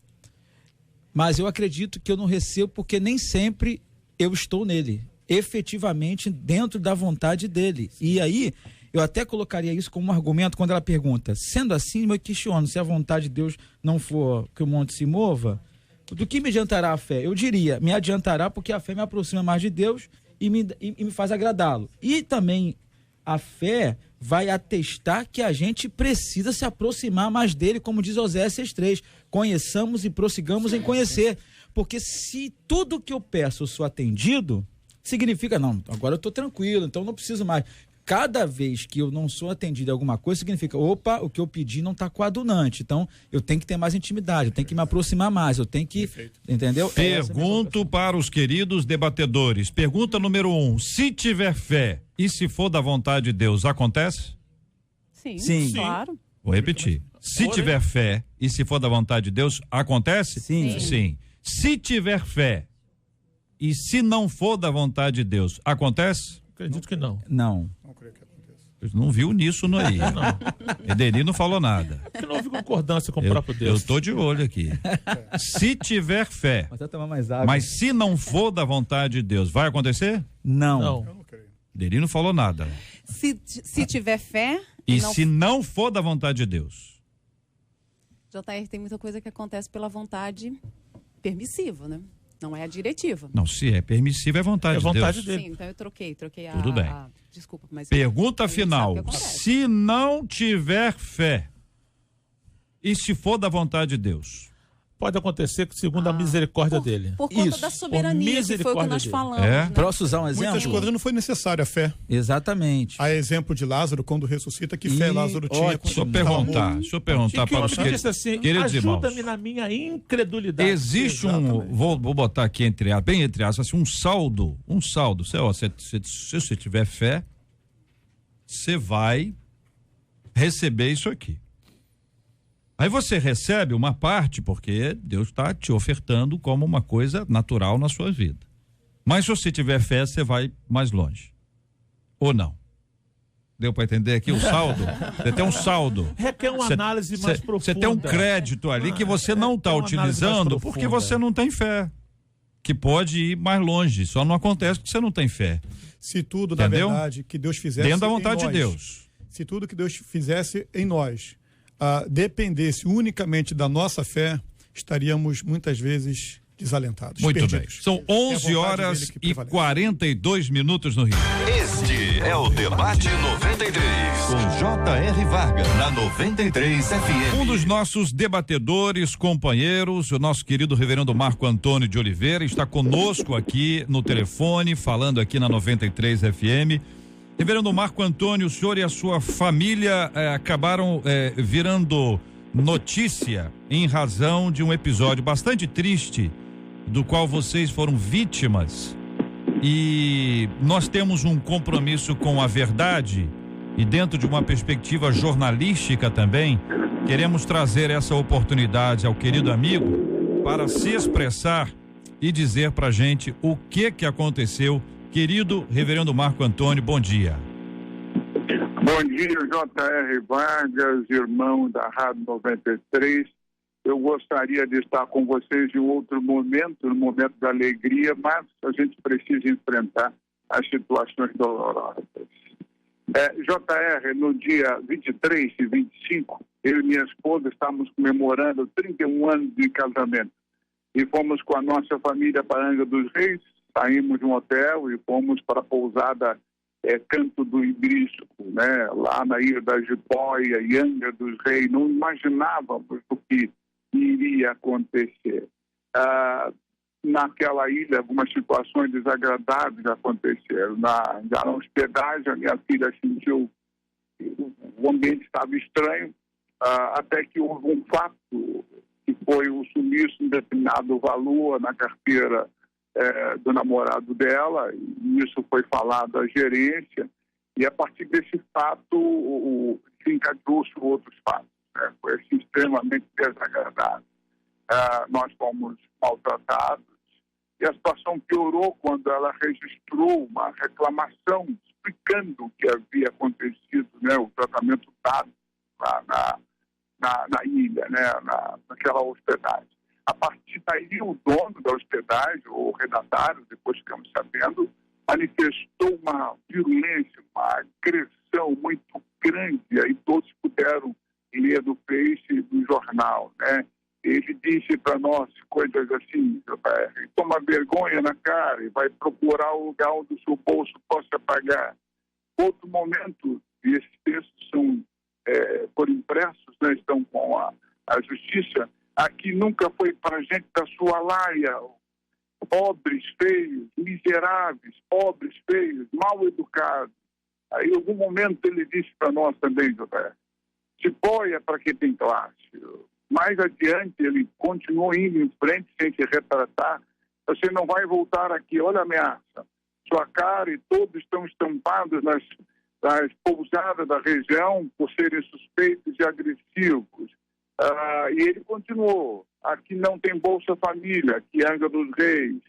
[SPEAKER 7] Mas eu acredito que eu não recebo porque nem sempre eu estou nele, efetivamente dentro da vontade dele. E aí, eu até colocaria isso como um argumento quando ela pergunta: sendo assim, eu questiono, se a vontade de Deus não for que o monte se mova, do que me adiantará a fé? Eu diria, me adiantará porque a fé me aproxima mais de Deus e me faz agradá-lo. E também a fé vai atestar que a gente precisa se aproximar mais dele, como diz Oséias 6:3, conheçamos e prossigamos em conhecer. Porque se tudo que eu peço eu sou atendido, significa, não, agora eu estou tranquilo, então não preciso mais. Cada vez que eu não sou atendido a alguma coisa, significa, opa, o que eu pedi não está coadunante. Então, eu tenho que ter mais intimidade, eu tenho que me aproximar mais, eu tenho que, entendeu?
[SPEAKER 2] Pergunto para os queridos debatedores. Pergunta número 1, se tiver fé e se for da vontade de Deus, acontece?
[SPEAKER 4] Sim, claro.
[SPEAKER 2] Vou repetir. Se tiver fé e se for da vontade de Deus, acontece? Sim. Se tiver fé e se não for da vontade de Deus, acontece?
[SPEAKER 5] Acredito que não.
[SPEAKER 7] Não.
[SPEAKER 6] Não creio que aconteça.
[SPEAKER 2] Não viu uníssono aí. Edeni não falou nada.
[SPEAKER 5] Porque não houve concordância com o próprio Deus.
[SPEAKER 2] Eu tô de olho aqui. Se tiver fé,
[SPEAKER 7] Vou até tomar mais água.
[SPEAKER 2] mas se não for da vontade de Deus, vai acontecer?
[SPEAKER 7] Não.
[SPEAKER 6] Eu não creio.
[SPEAKER 2] Edeni não falou nada.
[SPEAKER 4] Se tiver fé...
[SPEAKER 2] E
[SPEAKER 4] não...
[SPEAKER 2] se não for da vontade de Deus?
[SPEAKER 4] JR, tem muita coisa que acontece pela vontade permissiva, né? Não é a diretiva.
[SPEAKER 2] Não, se é permissivo, é vontade de
[SPEAKER 5] vontade
[SPEAKER 2] Deus.
[SPEAKER 5] dele.
[SPEAKER 4] Sim, então eu troquei a...
[SPEAKER 2] Tudo bem.
[SPEAKER 4] Desculpa, mas...
[SPEAKER 2] Pergunta
[SPEAKER 4] a gente
[SPEAKER 2] final.
[SPEAKER 4] sabe o que acontece.
[SPEAKER 2] Se não tiver fé, e se for da vontade de Deus?
[SPEAKER 5] Pode acontecer segundo a misericórdia dele.
[SPEAKER 4] Por conta
[SPEAKER 7] Isso,
[SPEAKER 4] da
[SPEAKER 7] por
[SPEAKER 4] soberania, que foi o que nós
[SPEAKER 5] misericórdia
[SPEAKER 4] falamos.
[SPEAKER 2] É?
[SPEAKER 4] Né?
[SPEAKER 7] Posso usar um exemplo?
[SPEAKER 6] Muitas coisas não foi necessária a fé.
[SPEAKER 7] Exatamente.
[SPEAKER 6] A exemplo de Lázaro, quando ressuscita, que fé Lázaro tinha.
[SPEAKER 7] ótimo.
[SPEAKER 6] quando
[SPEAKER 2] Deixa eu perguntar para os
[SPEAKER 5] disse assim,
[SPEAKER 2] queridos irmãos.
[SPEAKER 5] ajuda-me na minha incredulidade.
[SPEAKER 2] Existe vou botar aqui bem entre aspas, assim, um saldo. Se você tiver fé, você vai receber isso aqui. Aí você recebe uma parte porque Deus está te ofertando como uma coisa natural na sua vida. Mas se você tiver fé, você vai mais longe. Ou não? Deu para entender aqui o saldo? Você tem um saldo.
[SPEAKER 5] Requer uma análise mais profunda.
[SPEAKER 2] Você tem um crédito ali que você não está utilizando porque você não tem fé. Que pode ir mais longe, só não acontece porque você não tem fé.
[SPEAKER 6] Se tudo,
[SPEAKER 2] Entendeu?
[SPEAKER 6] na verdade, que Deus fizesse
[SPEAKER 2] Dentro da vontade
[SPEAKER 6] em
[SPEAKER 2] de
[SPEAKER 6] nós,
[SPEAKER 2] Deus.
[SPEAKER 6] se tudo que Deus fizesse em nós dependesse unicamente da nossa fé, estaríamos muitas vezes desalentados.
[SPEAKER 2] Muito
[SPEAKER 6] perdidos.
[SPEAKER 2] bem. São
[SPEAKER 6] É a
[SPEAKER 2] 11
[SPEAKER 6] vontade
[SPEAKER 2] horas
[SPEAKER 6] dele que
[SPEAKER 2] e
[SPEAKER 6] prevalece.
[SPEAKER 2] 42 minutos no Rio.
[SPEAKER 1] Este é o Debate 93, com J.R. Vargas, na 93 FM.
[SPEAKER 2] Um dos nossos debatedores, companheiros, o nosso querido reverendo Marco Antônio de Oliveira, está conosco aqui no telefone, falando aqui na 93 FM. Reverendo Marco Antônio, o senhor e a sua família acabaram virando notícia em razão de um episódio bastante triste do qual vocês foram vítimas, e nós temos um compromisso com a verdade e dentro de uma perspectiva jornalística também, queremos trazer essa oportunidade ao querido amigo para se expressar e dizer pra gente o que aconteceu. Querido reverendo Marco Antônio, bom dia.
[SPEAKER 8] Bom dia, J.R. Vargas, irmão da Rádio 93. Eu gostaria de estar com vocês em outro momento, no momento da alegria, mas a gente precisa enfrentar as situações dolorosas. J.R., no dia 23 e 25, eu e minha esposa estávamos comemorando 31 anos de casamento. E fomos com a nossa família para Angra dos Reis, saímos de um hotel e fomos para a pousada Canto do Ibrisco, né? Lá na Ilha da Jiboia e Angra dos Reis. Não imaginávamos o que iria acontecer. Naquela ilha, algumas situações desagradáveis aconteceram. Na hospedagem, a minha filha sentiu que o ambiente estava estranho, até que houve um fato que foi o sumiço de um determinado valor na carteira do namorado dela, e isso foi falado à gerência, e a partir desse fato desencadeou-se outros fatos. Foi assim, extremamente desagradável. Nós fomos maltratados, e a situação piorou quando ela registrou uma reclamação explicando o que havia acontecido, né, o tratamento dado na ilha, né, naquela hospedagem. A partir daí, o dono da hospedagem, o redatário, depois ficamos sabendo, manifestou uma violência, uma agressão muito grande, aí todos puderam ler do Face do jornal, né? Ele disse para nós coisas assim, toma vergonha na cara e vai procurar o lugar onde o seu bolso possa pagar. Outro momento, e esses textos foram impressos, né, estão com a justiça, aqui nunca foi para gente da sua laia, pobres, feios, miseráveis, pobres, feios, mal educados. Aí, em algum momento, ele disse para nós também, Cipóia para quem tem classe. Mais adiante, ele continuou indo em frente sem se retratar. Você não vai voltar aqui, olha a ameaça. Sua cara e todos estão estampados nas pousadas da região por serem suspeitos e agressivos. E ele continuou. Aqui não tem Bolsa Família, aqui Angra dos Reis.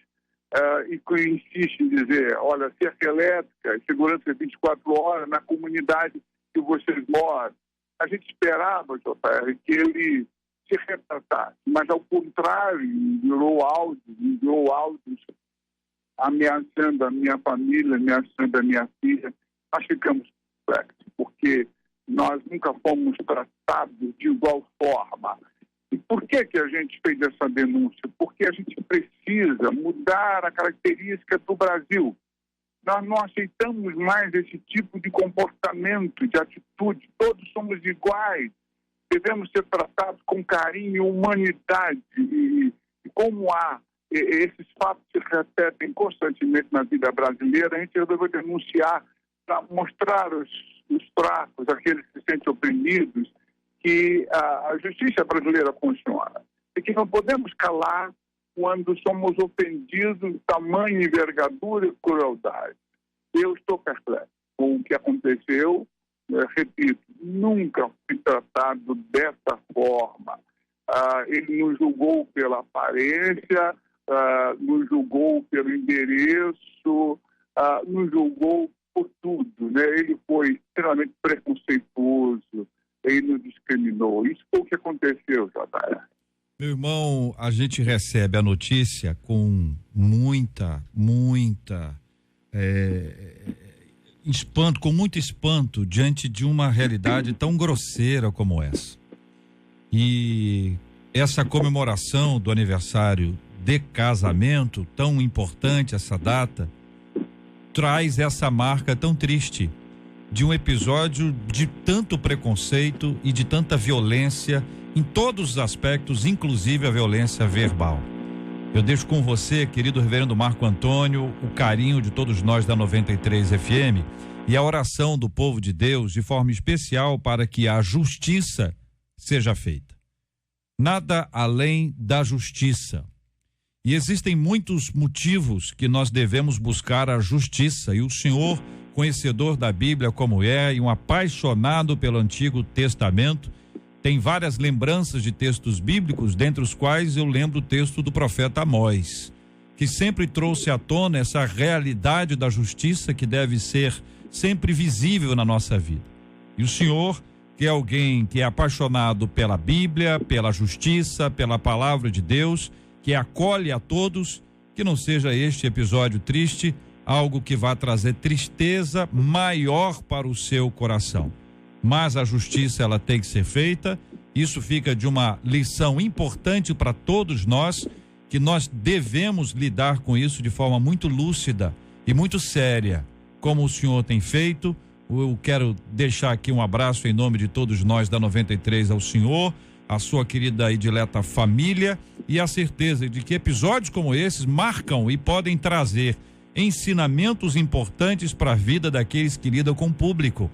[SPEAKER 8] E insiste em dizer, olha, cerca elétrica, segurança 24 horas na comunidade que vocês moram. A gente esperava, JR, que ele se retratasse, mas ao contrário, enviou áudios ameaçando a minha família, ameaçando a minha filha. Nós ficamos perplexos, porque nós nunca fomos tratados de igual forma. E por que a gente fez essa denúncia? Porque a gente precisa mudar a característica do Brasil. Nós não aceitamos mais esse tipo de comportamento, de atitude. Todos somos iguais. Devemos ser tratados com carinho e humanidade. E como esses fatos se repetem constantemente na vida brasileira, a gente resolveu denunciar para mostrar os fracos, aqueles que se sentem oprimidos, que a justiça brasileira funciona. E que não podemos calar quando somos ofendidos de tamanha envergadura e crueldade. Eu estou perplexo com o que aconteceu. Repito, nunca fui tratado dessa forma. Ele nos julgou pela aparência, nos julgou pelo endereço, nos julgou por tudo, né? Ele foi extremamente preconceituoso, ele nos discriminou. Isso foi o que aconteceu, JR.
[SPEAKER 2] Meu irmão, a gente recebe a notícia com muito espanto diante de uma realidade tão grosseira como essa. E essa comemoração do aniversário de casamento, tão importante essa data, traz essa marca tão triste de um episódio de tanto preconceito e de tanta violência em todos os aspectos, inclusive a violência verbal. Eu deixo com você, querido reverendo Marco Antônio, o carinho de todos nós da 93 FM e a oração do povo de Deus de forma especial para que a justiça seja feita. Nada além da justiça. E existem muitos motivos que nós devemos buscar a justiça, e o Senhor, conhecedor da Bíblia como e um apaixonado pelo Antigo Testamento, tem várias lembranças de textos bíblicos, dentre os quais eu lembro o texto do profeta Amós, que sempre trouxe à tona essa realidade da justiça que deve ser sempre visível na nossa vida. E o Senhor, que é alguém que é apaixonado pela Bíblia, pela justiça, pela palavra de Deus, que acolhe a todos, que não seja este episódio triste algo que vá trazer tristeza maior para o seu coração. Mas a justiça, ela tem que ser feita. Isso fica de uma lição importante para todos nós, que nós devemos lidar com isso de forma muito lúcida e muito séria, como o senhor tem feito. Eu quero deixar aqui um abraço em nome de todos nós da 93 ao senhor, a sua querida e dileta família, e a certeza de que episódios como esses marcam e podem trazer ensinamentos importantes para a vida daqueles que lidam com o público.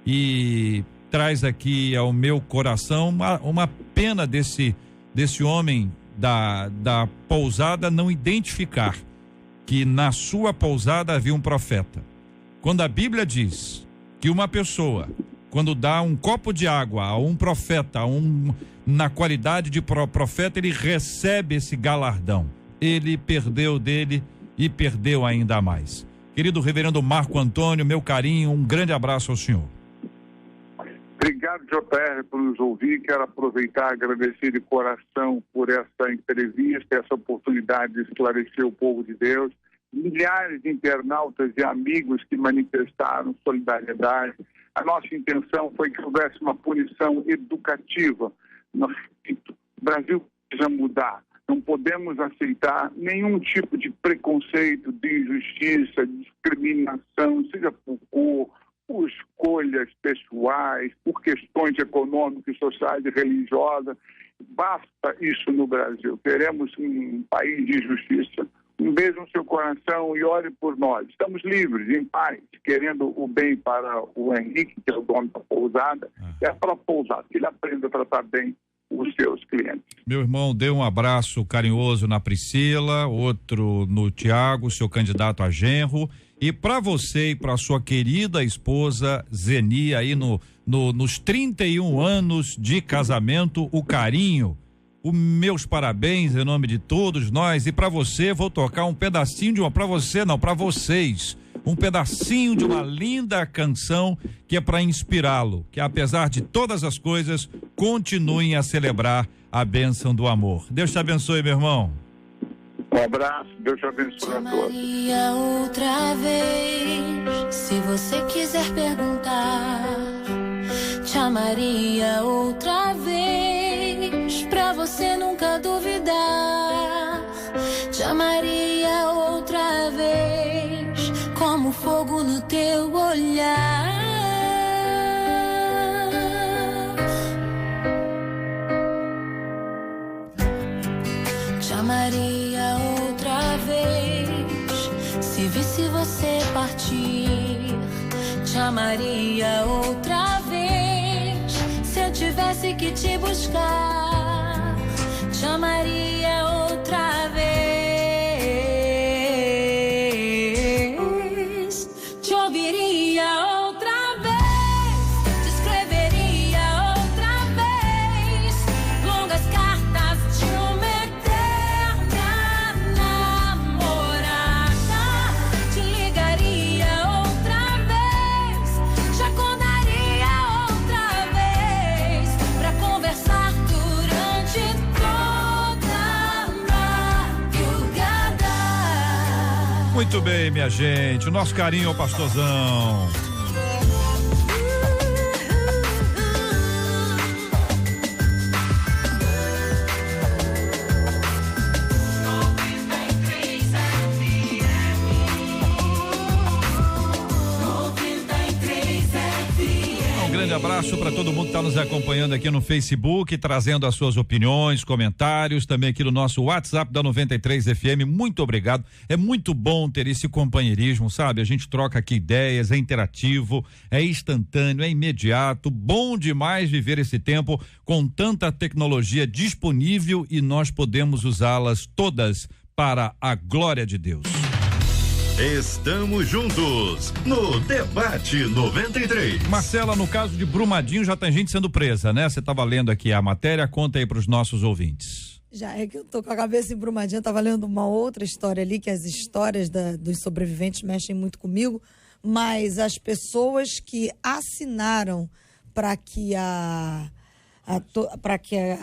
[SPEAKER 2] E traz aqui ao meu coração uma pena desse homem da pousada não identificar que na sua pousada havia um profeta. Quando a Bíblia diz que uma pessoa, quando dá um copo de água a um profeta, na qualidade de profeta, ele recebe esse galardão. Ele perdeu dele e perdeu ainda mais. Querido reverendo Marco Antônio, meu carinho, um grande abraço ao senhor.
[SPEAKER 8] Obrigado, JR, por nos ouvir. Quero aproveitar e agradecer de coração por essa entrevista, essa oportunidade de esclarecer o povo de Deus. Milhares de internautas e amigos que manifestaram solidariedade. A nossa intenção foi que houvesse uma punição educativa. O Brasil precisa mudar. Não podemos aceitar nenhum tipo de preconceito, de injustiça, de discriminação, seja por cor, por escolhas pessoais, por questões econômicas, sociais e religiosas. Basta isso no Brasil. Queremos um país de justiça. Um beijo no seu coração e ore por nós. Estamos livres, em paz, querendo o bem para o Henrique, que é o dono da pousada, e é para a pousada, que ele aprenda a tratar bem os seus clientes.
[SPEAKER 2] Meu irmão, dê um abraço carinhoso na Priscila, outro no Tiago, seu candidato a genro, e para você e para sua querida esposa Zeni, aí nos 31 anos de casamento, o carinho. Os meus parabéns em nome de todos nós, e para você vou tocar um pedacinho para vocês, um pedacinho de uma linda canção que é para inspirá-lo, que apesar de todas as coisas, continuem a celebrar a bênção do amor. Deus te abençoe, meu irmão.
[SPEAKER 8] Um abraço, Deus te abençoe a todos.
[SPEAKER 9] Chamaria outra vez, se você quiser perguntar. Chamaria outra vez, pra você nunca duvidar. Chamaria outra vez, como fogo no teu olhar. Chamaria outra vez, se visse você partir. Chamaria outra vez, se eu tivesse que te buscar. Chamaria outra vez, te ouviria outra vez, te escreveria outra vez, longas cartas de uma eterna namorada. Te ligaria outra vez, te acordaria outra vez, pra conversar durante toda a madrugada.
[SPEAKER 2] Muito bem, minha gente, o nosso carinho ao pastorzão. Um grande abraço para todo mundo que está nos acompanhando aqui no Facebook, trazendo as suas opiniões, comentários, também aqui no nosso WhatsApp da 93 FM. Muito obrigado. É muito bom ter esse companheirismo, sabe? A gente troca aqui ideias, é interativo, é instantâneo, é imediato. Bom demais viver esse tempo com tanta tecnologia disponível e nós podemos usá-las todas para a glória de Deus.
[SPEAKER 1] Estamos juntos no Debate 93.
[SPEAKER 2] Marcela, no caso de Brumadinho já tem gente sendo presa, né? Você estava lendo aqui a matéria, conta aí para os nossos ouvintes.
[SPEAKER 3] Já é que eu tô com a cabeça embrumadinha, eu tava lendo uma outra história ali, que as histórias dos sobreviventes mexem muito comigo, mas as pessoas que assinaram para que a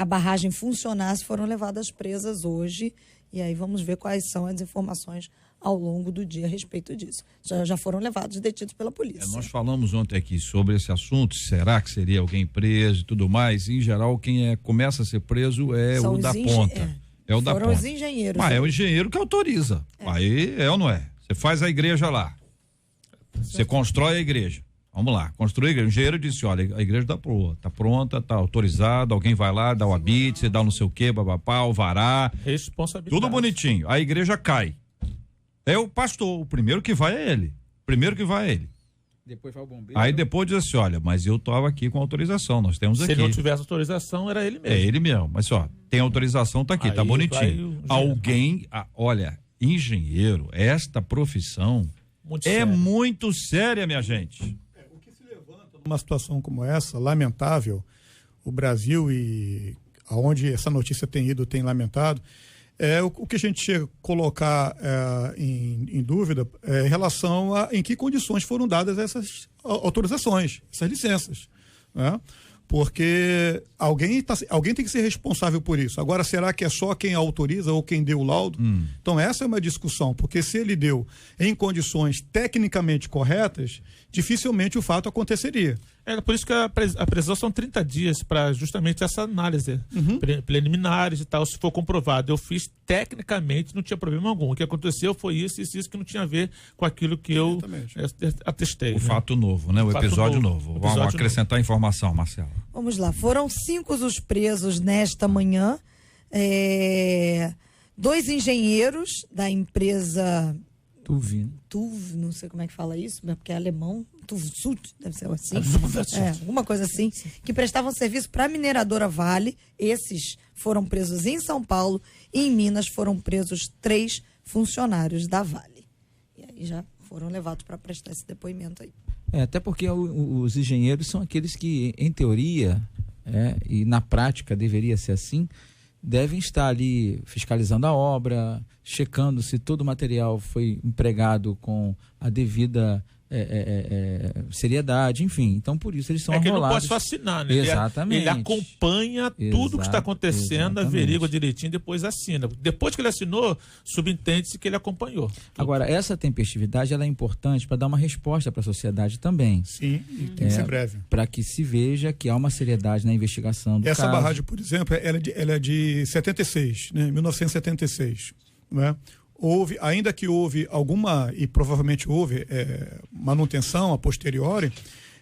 [SPEAKER 3] barragem funcionasse foram levadas presas hoje, e aí vamos ver quais são as informações ao longo do dia a respeito disso. Já foram levados, detidos pela polícia.
[SPEAKER 2] Nós falamos ontem aqui sobre esse assunto, será que seria alguém preso e tudo mais? Em geral, quem começa a ser preso é o da ponta. É o da ponta.
[SPEAKER 3] Foram os engenheiros.
[SPEAKER 2] Mas é o engenheiro que autoriza. Aí é ou não é? Você faz a igreja lá. Você constrói a igreja. Vamos lá, construir a igreja. O engenheiro disse, olha, a igreja tá pronta, tá autorizada, alguém vai lá, dá o habite, dá não sei o quê, babapá, o vará.
[SPEAKER 5] Responsabilidade.
[SPEAKER 2] Tudo bonitinho. A igreja cai. É o pastor, o primeiro que vai é ele.
[SPEAKER 7] Depois vai o bombeiro.
[SPEAKER 2] Aí depois diz assim, olha, mas eu estava aqui com autorização, nós temos aqui.
[SPEAKER 5] Se ele não tivesse autorização, era ele mesmo.
[SPEAKER 2] É ele mesmo, mas ó, tem autorização, tá aqui,
[SPEAKER 5] aí
[SPEAKER 2] tá bonitinho. Alguém, olha, engenheiro, esta profissão muito séria, minha gente.
[SPEAKER 6] O que se levanta numa situação como essa, lamentável, o Brasil e aonde essa notícia tem lamentado, O que a gente chega a colocar em dúvida é em relação a em que condições foram dadas essas autorizações, essas licenças, né? Porque alguém tem que ser responsável por isso. Agora, será que é só quem autoriza ou quem deu o laudo? Então, essa é uma discussão, porque se ele deu em condições tecnicamente corretas, dificilmente o fato aconteceria.
[SPEAKER 5] É por isso que a prisão são 30 dias para justamente essa análise preliminares e tal. Se for comprovado, eu fiz tecnicamente, não tinha problema algum. O que aconteceu foi isso que não tinha a ver com aquilo que eu atestei.
[SPEAKER 2] O fato novo, né? O episódio novo. Vamos acrescentar informação, Marcelo.
[SPEAKER 3] Vamos lá, foram 5 os presos nesta manhã. 2 engenheiros da empresa
[SPEAKER 7] Tuv,
[SPEAKER 3] não sei como é que fala isso, porque é alemão. Tuvsut, deve ser assim. Alguma coisa assim. Que prestavam serviço para a mineradora Vale. Esses foram presos em São Paulo. E em Minas foram presos 3 funcionários da Vale. E aí já foram levados para prestar esse depoimento aí.
[SPEAKER 7] Até porque os engenheiros são aqueles que, em teoria, e na prática deveria ser assim, devem estar ali fiscalizando a obra, checando se todo o material foi empregado com a devida seriedade, enfim. Então, por isso eles são
[SPEAKER 5] que
[SPEAKER 7] arrolados.
[SPEAKER 5] ele não pode só assinar, né?
[SPEAKER 7] Exatamente.
[SPEAKER 5] Ele acompanha tudo que está acontecendo, averigua direitinho, depois assina. Depois que ele assinou, subentende-se que ele acompanhou.
[SPEAKER 7] Agora, essa tempestividade ela é importante para dar uma resposta para a sociedade também.
[SPEAKER 6] Sim, e tem que ser breve.
[SPEAKER 7] Para que se veja que há uma seriedade na investigação do caso.
[SPEAKER 6] Essa barragem, por exemplo, ela é de 76, né? 1976, né? Ainda que houve alguma, e provavelmente houve, manutenção a posteriori,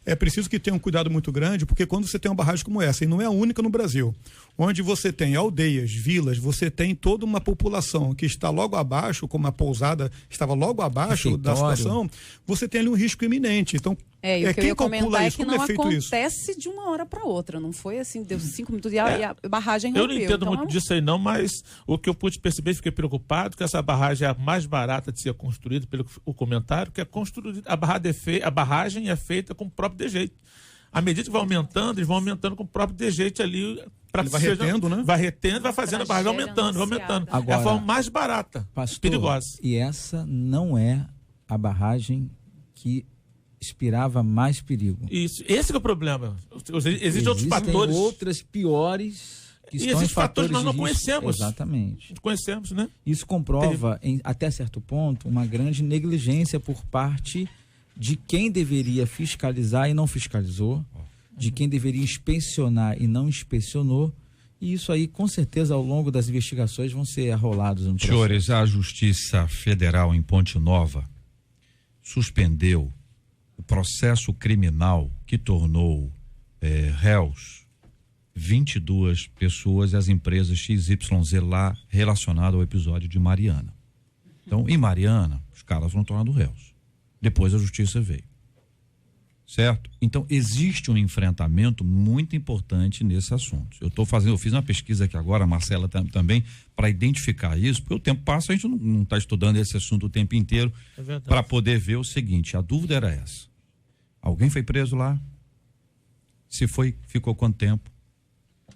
[SPEAKER 6] é preciso que tenha um cuidado muito grande, porque quando você tem uma barragem como essa, e não é a única no Brasil, onde você tem aldeias, vilas, você tem toda uma população que está logo abaixo, como a pousada estava logo abaixo da situação, você tem ali um risco iminente. Então,
[SPEAKER 4] o que eu ia comentar é
[SPEAKER 6] isso?
[SPEAKER 4] que
[SPEAKER 6] Como
[SPEAKER 4] não
[SPEAKER 6] acontece
[SPEAKER 4] isso? De uma hora para outra. Não foi assim, deu 5 minutos e a barragem rompeu.
[SPEAKER 5] Eu não entendo muito disso aí não, mas o que eu pude perceber, fiquei preocupado, que essa barragem é a mais barata de ser construída, pelo o comentário, que é construída, a barragem é feita com o próprio dejeito. À medida que vai aumentando, eles vão aumentando com o próprio dejeito ali.
[SPEAKER 6] Ele vai retendo, né?
[SPEAKER 5] Vai retendo, vai fazendo a barragem aumentando.
[SPEAKER 7] Agora,
[SPEAKER 5] é a forma mais barata,
[SPEAKER 7] pastor,
[SPEAKER 5] perigosa.
[SPEAKER 7] E essa não é a barragem que inspirava mais perigo.
[SPEAKER 5] Isso, esse que é o problema. Existem outros fatores.
[SPEAKER 7] Outras piores que estão
[SPEAKER 5] esses fatores nós não conhecemos.
[SPEAKER 7] Exatamente.
[SPEAKER 5] Não conhecemos, né?
[SPEAKER 7] Isso comprova, até certo ponto, uma grande negligência por parte de quem deveria fiscalizar e não fiscalizou, de quem deveria inspecionar e não inspecionou. E isso aí, com certeza, ao longo das investigações vão ser arrolados no processo.
[SPEAKER 2] Senhores, a Justiça Federal em Ponte Nova suspendeu o processo criminal que tornou réus 22 pessoas e as empresas XYZ lá relacionadas ao episódio de Mariana. Então, em Mariana, os caras foram tornados réus. Depois a justiça veio. Certo? Então, existe um enfrentamento muito importante nesse assunto. Eu fiz uma pesquisa aqui agora, a Marcela também, para identificar isso, porque o tempo passa, a gente não está estudando esse assunto o tempo inteiro, para poder ver o seguinte, a dúvida era essa. Alguém foi preso lá? Se foi, ficou quanto tempo?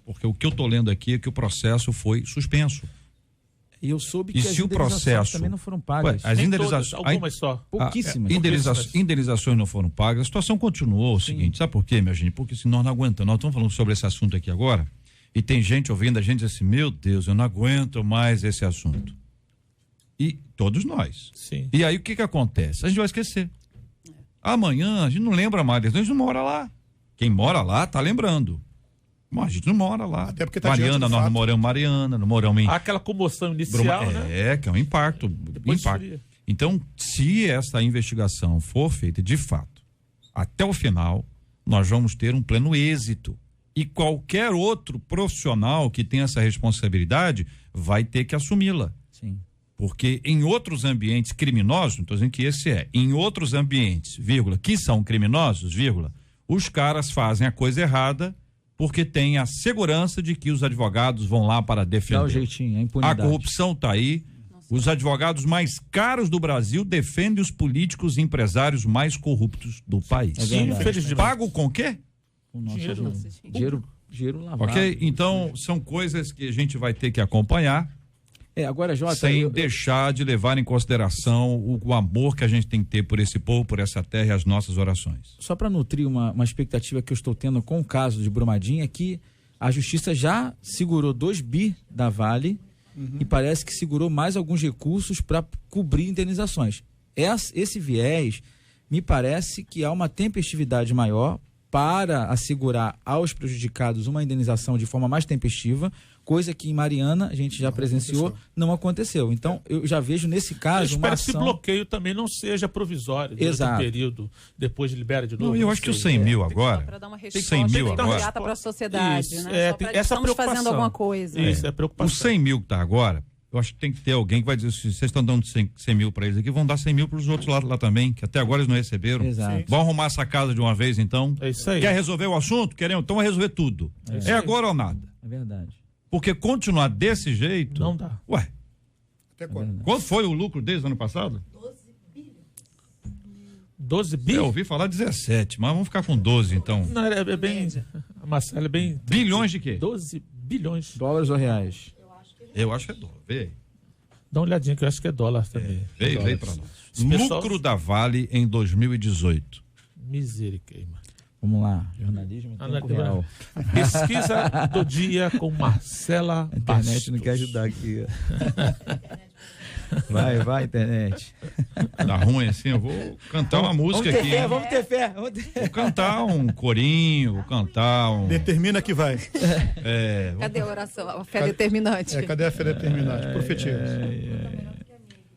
[SPEAKER 2] Porque o que eu estou lendo aqui é que o processo foi suspenso.
[SPEAKER 7] E eu soube que
[SPEAKER 2] as indenizações
[SPEAKER 7] também não foram pagas.
[SPEAKER 5] As indenizações, algumas só.
[SPEAKER 7] Pouquíssimas.
[SPEAKER 2] Indenizações não foram pagas. A situação continuou o seguinte, sabe por quê, minha gente? Porque se nós não aguentamos, nós estamos falando sobre esse assunto aqui agora, e tem gente ouvindo a gente assim, meu Deus, eu não aguento mais esse assunto. E todos nós.
[SPEAKER 5] Sim.
[SPEAKER 2] E aí o que acontece? A gente vai esquecer. Amanhã a gente não lembra mais, a gente não mora lá. Quem mora lá tá lembrando. Mas a gente não mora lá.
[SPEAKER 6] Até porque tá
[SPEAKER 2] Mariana, nós não moramos em Mariana, não moramos em...
[SPEAKER 5] Aquela comoção inicial, né?
[SPEAKER 2] Que é um impacto. Então, se essa investigação for feita de fato, até o final, nós vamos ter um pleno êxito. E qualquer outro profissional que tenha essa responsabilidade vai ter que assumi-la.
[SPEAKER 7] Sim.
[SPEAKER 2] Porque em outros ambientes criminosos, não estou dizendo que esse em outros ambientes, que são criminosos, os caras fazem a coisa errada porque tem a segurança de que os advogados vão lá para defender.
[SPEAKER 7] Dá o jeitinho, a impunidade.
[SPEAKER 2] A corrupção está aí. Os advogados mais caros do Brasil defendem os políticos e empresários mais corruptos do país. Pago com o quê?
[SPEAKER 7] Com o nosso dinheiro lavado.
[SPEAKER 2] Ok? Então, são coisas que a gente vai ter que acompanhar
[SPEAKER 7] Agora, Jota,
[SPEAKER 2] sem deixar de levar em consideração o amor que a gente tem que ter por esse povo, por essa terra e as nossas orações.
[SPEAKER 7] Só para nutrir uma expectativa que eu estou tendo com o caso de Brumadinho, é que a justiça já segurou 2 bi da Vale e parece que segurou mais alguns recursos para cobrir indenizações. Esse viés, me parece que há uma tempestividade maior para assegurar aos prejudicados uma indenização de forma mais tempestiva, coisa que em Mariana a gente já presenciou, não aconteceu. Então, eu já vejo nesse caso uma ação...
[SPEAKER 5] que esse bloqueio também não seja provisório durante um período, depois libera de novo.
[SPEAKER 2] Não, eu acho que os 100 mil agora...
[SPEAKER 4] Para dar uma
[SPEAKER 2] 100 mil agora...
[SPEAKER 4] imediata para a sociedade,
[SPEAKER 5] isso,
[SPEAKER 4] né? Só pra
[SPEAKER 5] essa
[SPEAKER 4] estamos fazendo alguma coisa.
[SPEAKER 5] Isso, é preocupação.
[SPEAKER 2] Os 100 mil que está agora, eu acho que tem que ter alguém que vai dizer, se vocês estão dando 100 mil para eles aqui, vão dar 100 mil para os outros lá também, que até agora eles não receberam.
[SPEAKER 7] Exato.
[SPEAKER 2] Vão arrumar essa casa de uma vez, então.
[SPEAKER 5] É isso aí.
[SPEAKER 2] Quer resolver o assunto? Queremos, então vai resolver tudo. É agora ou nada.
[SPEAKER 7] É verdade.
[SPEAKER 2] Porque continuar desse jeito...
[SPEAKER 5] Não dá.
[SPEAKER 2] Ué,
[SPEAKER 6] Até quando?
[SPEAKER 2] quanto foi o lucro deles ano passado?
[SPEAKER 5] 12 bi?
[SPEAKER 2] Eu ouvi falar 17, mas vamos ficar com 12 então.
[SPEAKER 5] Não, é bem... A Marcela é bem...
[SPEAKER 2] Bilhões de quê?
[SPEAKER 5] 12 bilhões.
[SPEAKER 7] Dólares ou reais?
[SPEAKER 2] Eu acho que é dólar. Vê.
[SPEAKER 5] Dá uma olhadinha que eu acho que é dólar também.
[SPEAKER 2] Veio para nós.
[SPEAKER 5] Esse pessoal-
[SPEAKER 2] Lucro da Vale em 2018.
[SPEAKER 5] Misericórdia.
[SPEAKER 7] Vamos lá, jornalismo em tempo real.
[SPEAKER 5] Pesquisa do dia com Marcela
[SPEAKER 7] A internet
[SPEAKER 5] Bastos.
[SPEAKER 7] não quer ajudar aqui. Vai, internet.
[SPEAKER 2] Tá ruim assim, eu vou cantar uma música aqui.
[SPEAKER 7] Vamos ter fé.
[SPEAKER 2] Vou cantar um corinho, vou cantar um...
[SPEAKER 6] Determina que vai.
[SPEAKER 4] Cadê a oração? A fé determinante.
[SPEAKER 6] Cadê a fé determinante? Profetiza.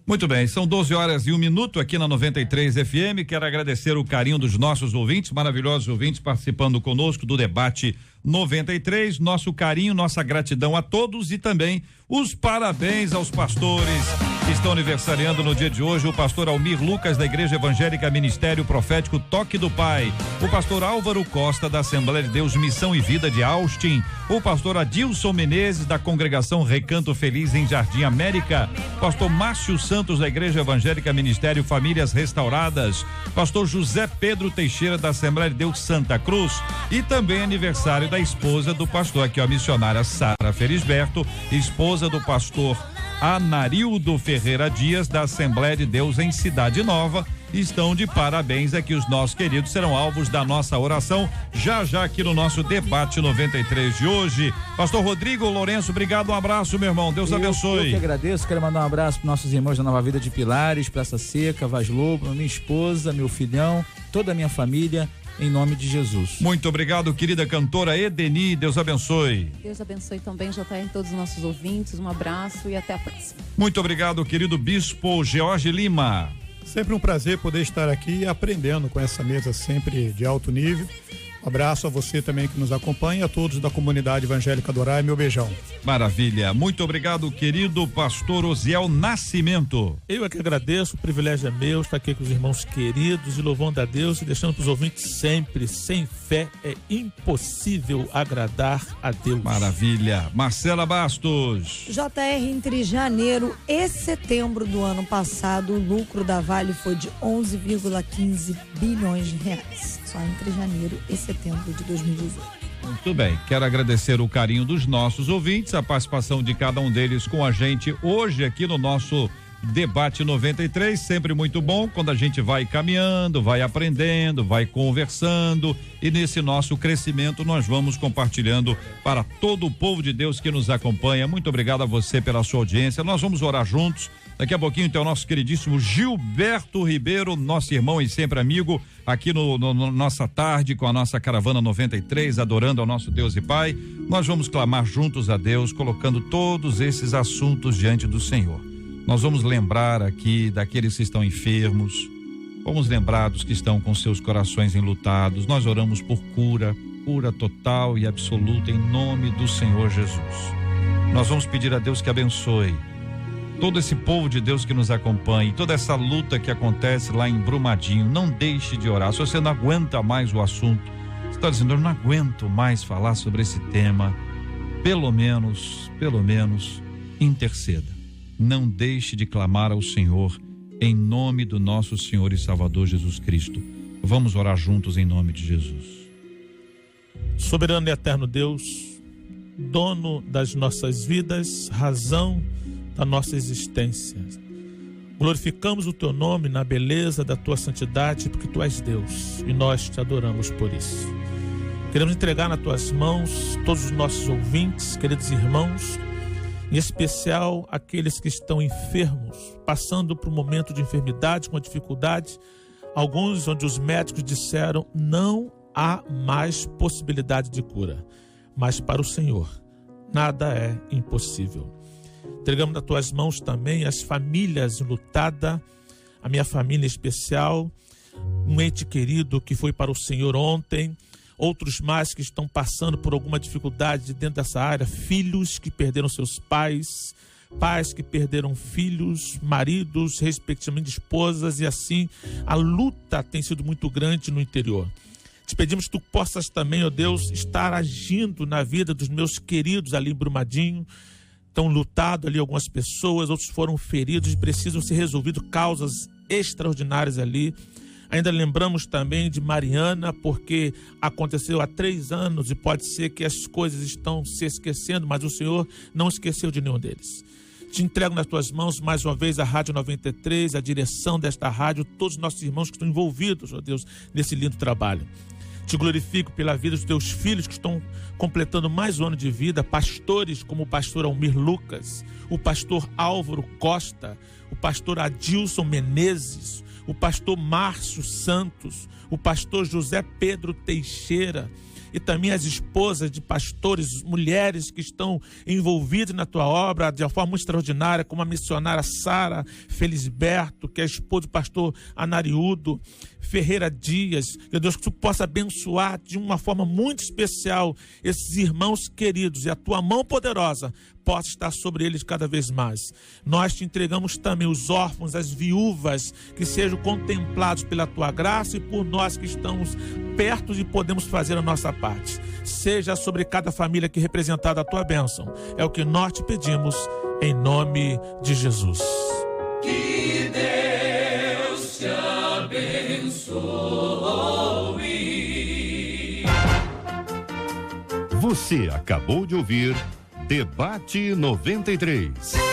[SPEAKER 2] Muito bem, são 12h01 aqui na 93 FM. Quero agradecer o carinho dos nossos ouvintes, maravilhosos ouvintes participando conosco do debate 93. Nosso carinho, nossa gratidão a todos e também os parabéns aos pastores que estão aniversariando no dia de hoje. O pastor Almir Lucas, da Igreja Evangélica Ministério Profético Toque do Pai. O pastor Álvaro Costa, da Assembleia de Deus Missão e Vida de Austin. O pastor Adilson Menezes, da Congregação Recanto Feliz em Jardim América. Pastor Márcio Santos, da Igreja Evangélica Ministério Famílias Restauradas. Pastor José Pedro Teixeira, da Assembleia de Deus Santa Cruz. E também aniversário da esposa do pastor, aqui a missionária Sara Felisberto, esposa do pastor Anarildo Ferreira Dias, da Assembleia de Deus em Cidade Nova. Estão de parabéns aqui, os nossos queridos serão alvos da nossa oração já aqui no nosso debate 93 de hoje. Pastor Rodrigo Lourenço, obrigado, um abraço, meu irmão, Deus abençoe.
[SPEAKER 7] Eu que agradeço, quero mandar um abraço para nossos irmãos da Nova Vida de Pilares, Praça Seca, Vaz Lobo, minha esposa, meu filhão, toda a minha família, em nome de Jesus.
[SPEAKER 2] Muito obrigado, querida cantora Edeni, Deus abençoe.
[SPEAKER 4] Deus abençoe também, JR, todos os nossos ouvintes, um abraço e até a próxima.
[SPEAKER 2] Muito obrigado, querido Bispo George Lima.
[SPEAKER 6] Sempre um prazer poder estar aqui aprendendo com essa mesa sempre de alto nível. Um abraço a você também que nos acompanha e a todos da comunidade evangélica do Ará, meu beijão.
[SPEAKER 2] Maravilha, muito obrigado, querido pastor Osiel Nascimento.
[SPEAKER 5] Eu é que agradeço, o privilégio é meu estar aqui com os irmãos queridos e louvando a Deus e deixando para os ouvintes sempre, sem fé é impossível agradar a Deus.
[SPEAKER 2] Maravilha, Marcela Bastos.
[SPEAKER 3] JR, entre janeiro e setembro do ano passado, o lucro da Vale foi de 11,15 bilhões de reais. Só entre janeiro e setembro de 2018.
[SPEAKER 2] Muito bem, quero agradecer o carinho dos nossos ouvintes, a participação de cada um deles com a gente hoje aqui no nosso debate 93, sempre muito bom quando a gente vai caminhando, vai aprendendo, vai conversando e nesse nosso crescimento nós vamos compartilhando para todo o povo de Deus que nos acompanha. Muito obrigado a você pela sua audiência, nós vamos orar juntos. Daqui a pouquinho tem o nosso queridíssimo Gilberto Ribeiro, nosso irmão e sempre amigo, aqui no nossa tarde com a nossa caravana 93, adorando ao nosso Deus e Pai. Nós vamos clamar juntos a Deus, colocando todos esses assuntos diante do Senhor. Nós vamos lembrar aqui daqueles que estão enfermos, vamos lembrar dos que estão com seus corações enlutados. Nós oramos por cura total e absoluta em nome do Senhor Jesus. Nós vamos pedir a Deus que abençoe todo esse povo de Deus que nos acompanha, toda essa luta que acontece lá em Brumadinho. Não deixe de orar. Se você não aguenta mais o assunto, você está dizendo, eu não aguento mais falar sobre esse tema, pelo menos, interceda. Não deixe de clamar ao Senhor em nome do nosso Senhor e Salvador Jesus Cristo. Vamos orar juntos em nome de Jesus.
[SPEAKER 5] Soberano e eterno Deus, dono das nossas vidas, razão da nossa existência. Glorificamos o teu nome na beleza da tua santidade, porque tu és Deus e nós te adoramos por isso. Queremos entregar nas tuas mãos todos os nossos ouvintes, queridos irmãos, em especial aqueles que estão enfermos, passando por um momento de enfermidade, com dificuldade, alguns onde os médicos disseram não há mais possibilidade de cura, mas para o Senhor nada é impossível. Entregamos nas tuas mãos também as famílias enlutadas, a minha família em especial, um ente querido que foi para o Senhor ontem, outros mais que estão passando por alguma dificuldade dentro dessa área, filhos que perderam seus pais, pais que perderam filhos, maridos, respectivamente esposas, e assim a luta tem sido muito grande no interior. Te pedimos que tu possas também, ó Deus, estar agindo na vida dos meus queridos ali em Brumadinho. Estão lutados ali algumas pessoas, outros foram feridos e precisam ser resolvidas causas extraordinárias ali. Ainda lembramos também de Mariana, porque aconteceu há 3 anos e pode ser que as coisas estão se esquecendo, mas o Senhor não esqueceu de nenhum deles. Te entrego nas tuas mãos mais uma vez a Rádio 93, a direção desta rádio, todos os nossos irmãos que estão envolvidos, ó Deus, nesse lindo trabalho. Te glorifico pela vida dos teus filhos que estão completando mais um ano de vida, pastores como o pastor Almir Lucas, o pastor Álvaro Costa, o pastor Adilson Menezes, o pastor Márcio Santos, o pastor José Pedro Teixeira, e também as esposas de pastores, mulheres que estão envolvidas na tua obra de uma forma muito extraordinária, como a missionária Sara Felisberto, que é a esposa do pastor Anariudo Ferreira Dias. Meu Deus, que tu possa abençoar de uma forma muito especial esses irmãos queridos, e a tua mão poderosa possa estar sobre eles cada vez mais. Nós te entregamos também os órfãos, as viúvas, que sejam contemplados pela tua graça, e por nós que estamos perto e podemos fazer a nossa parte. Seja sobre cada família aqui representada a tua bênção. É o que nós te pedimos, em nome de Jesus.
[SPEAKER 9] Que Deus te abençoe.
[SPEAKER 1] Você acabou de ouvir Debate 93.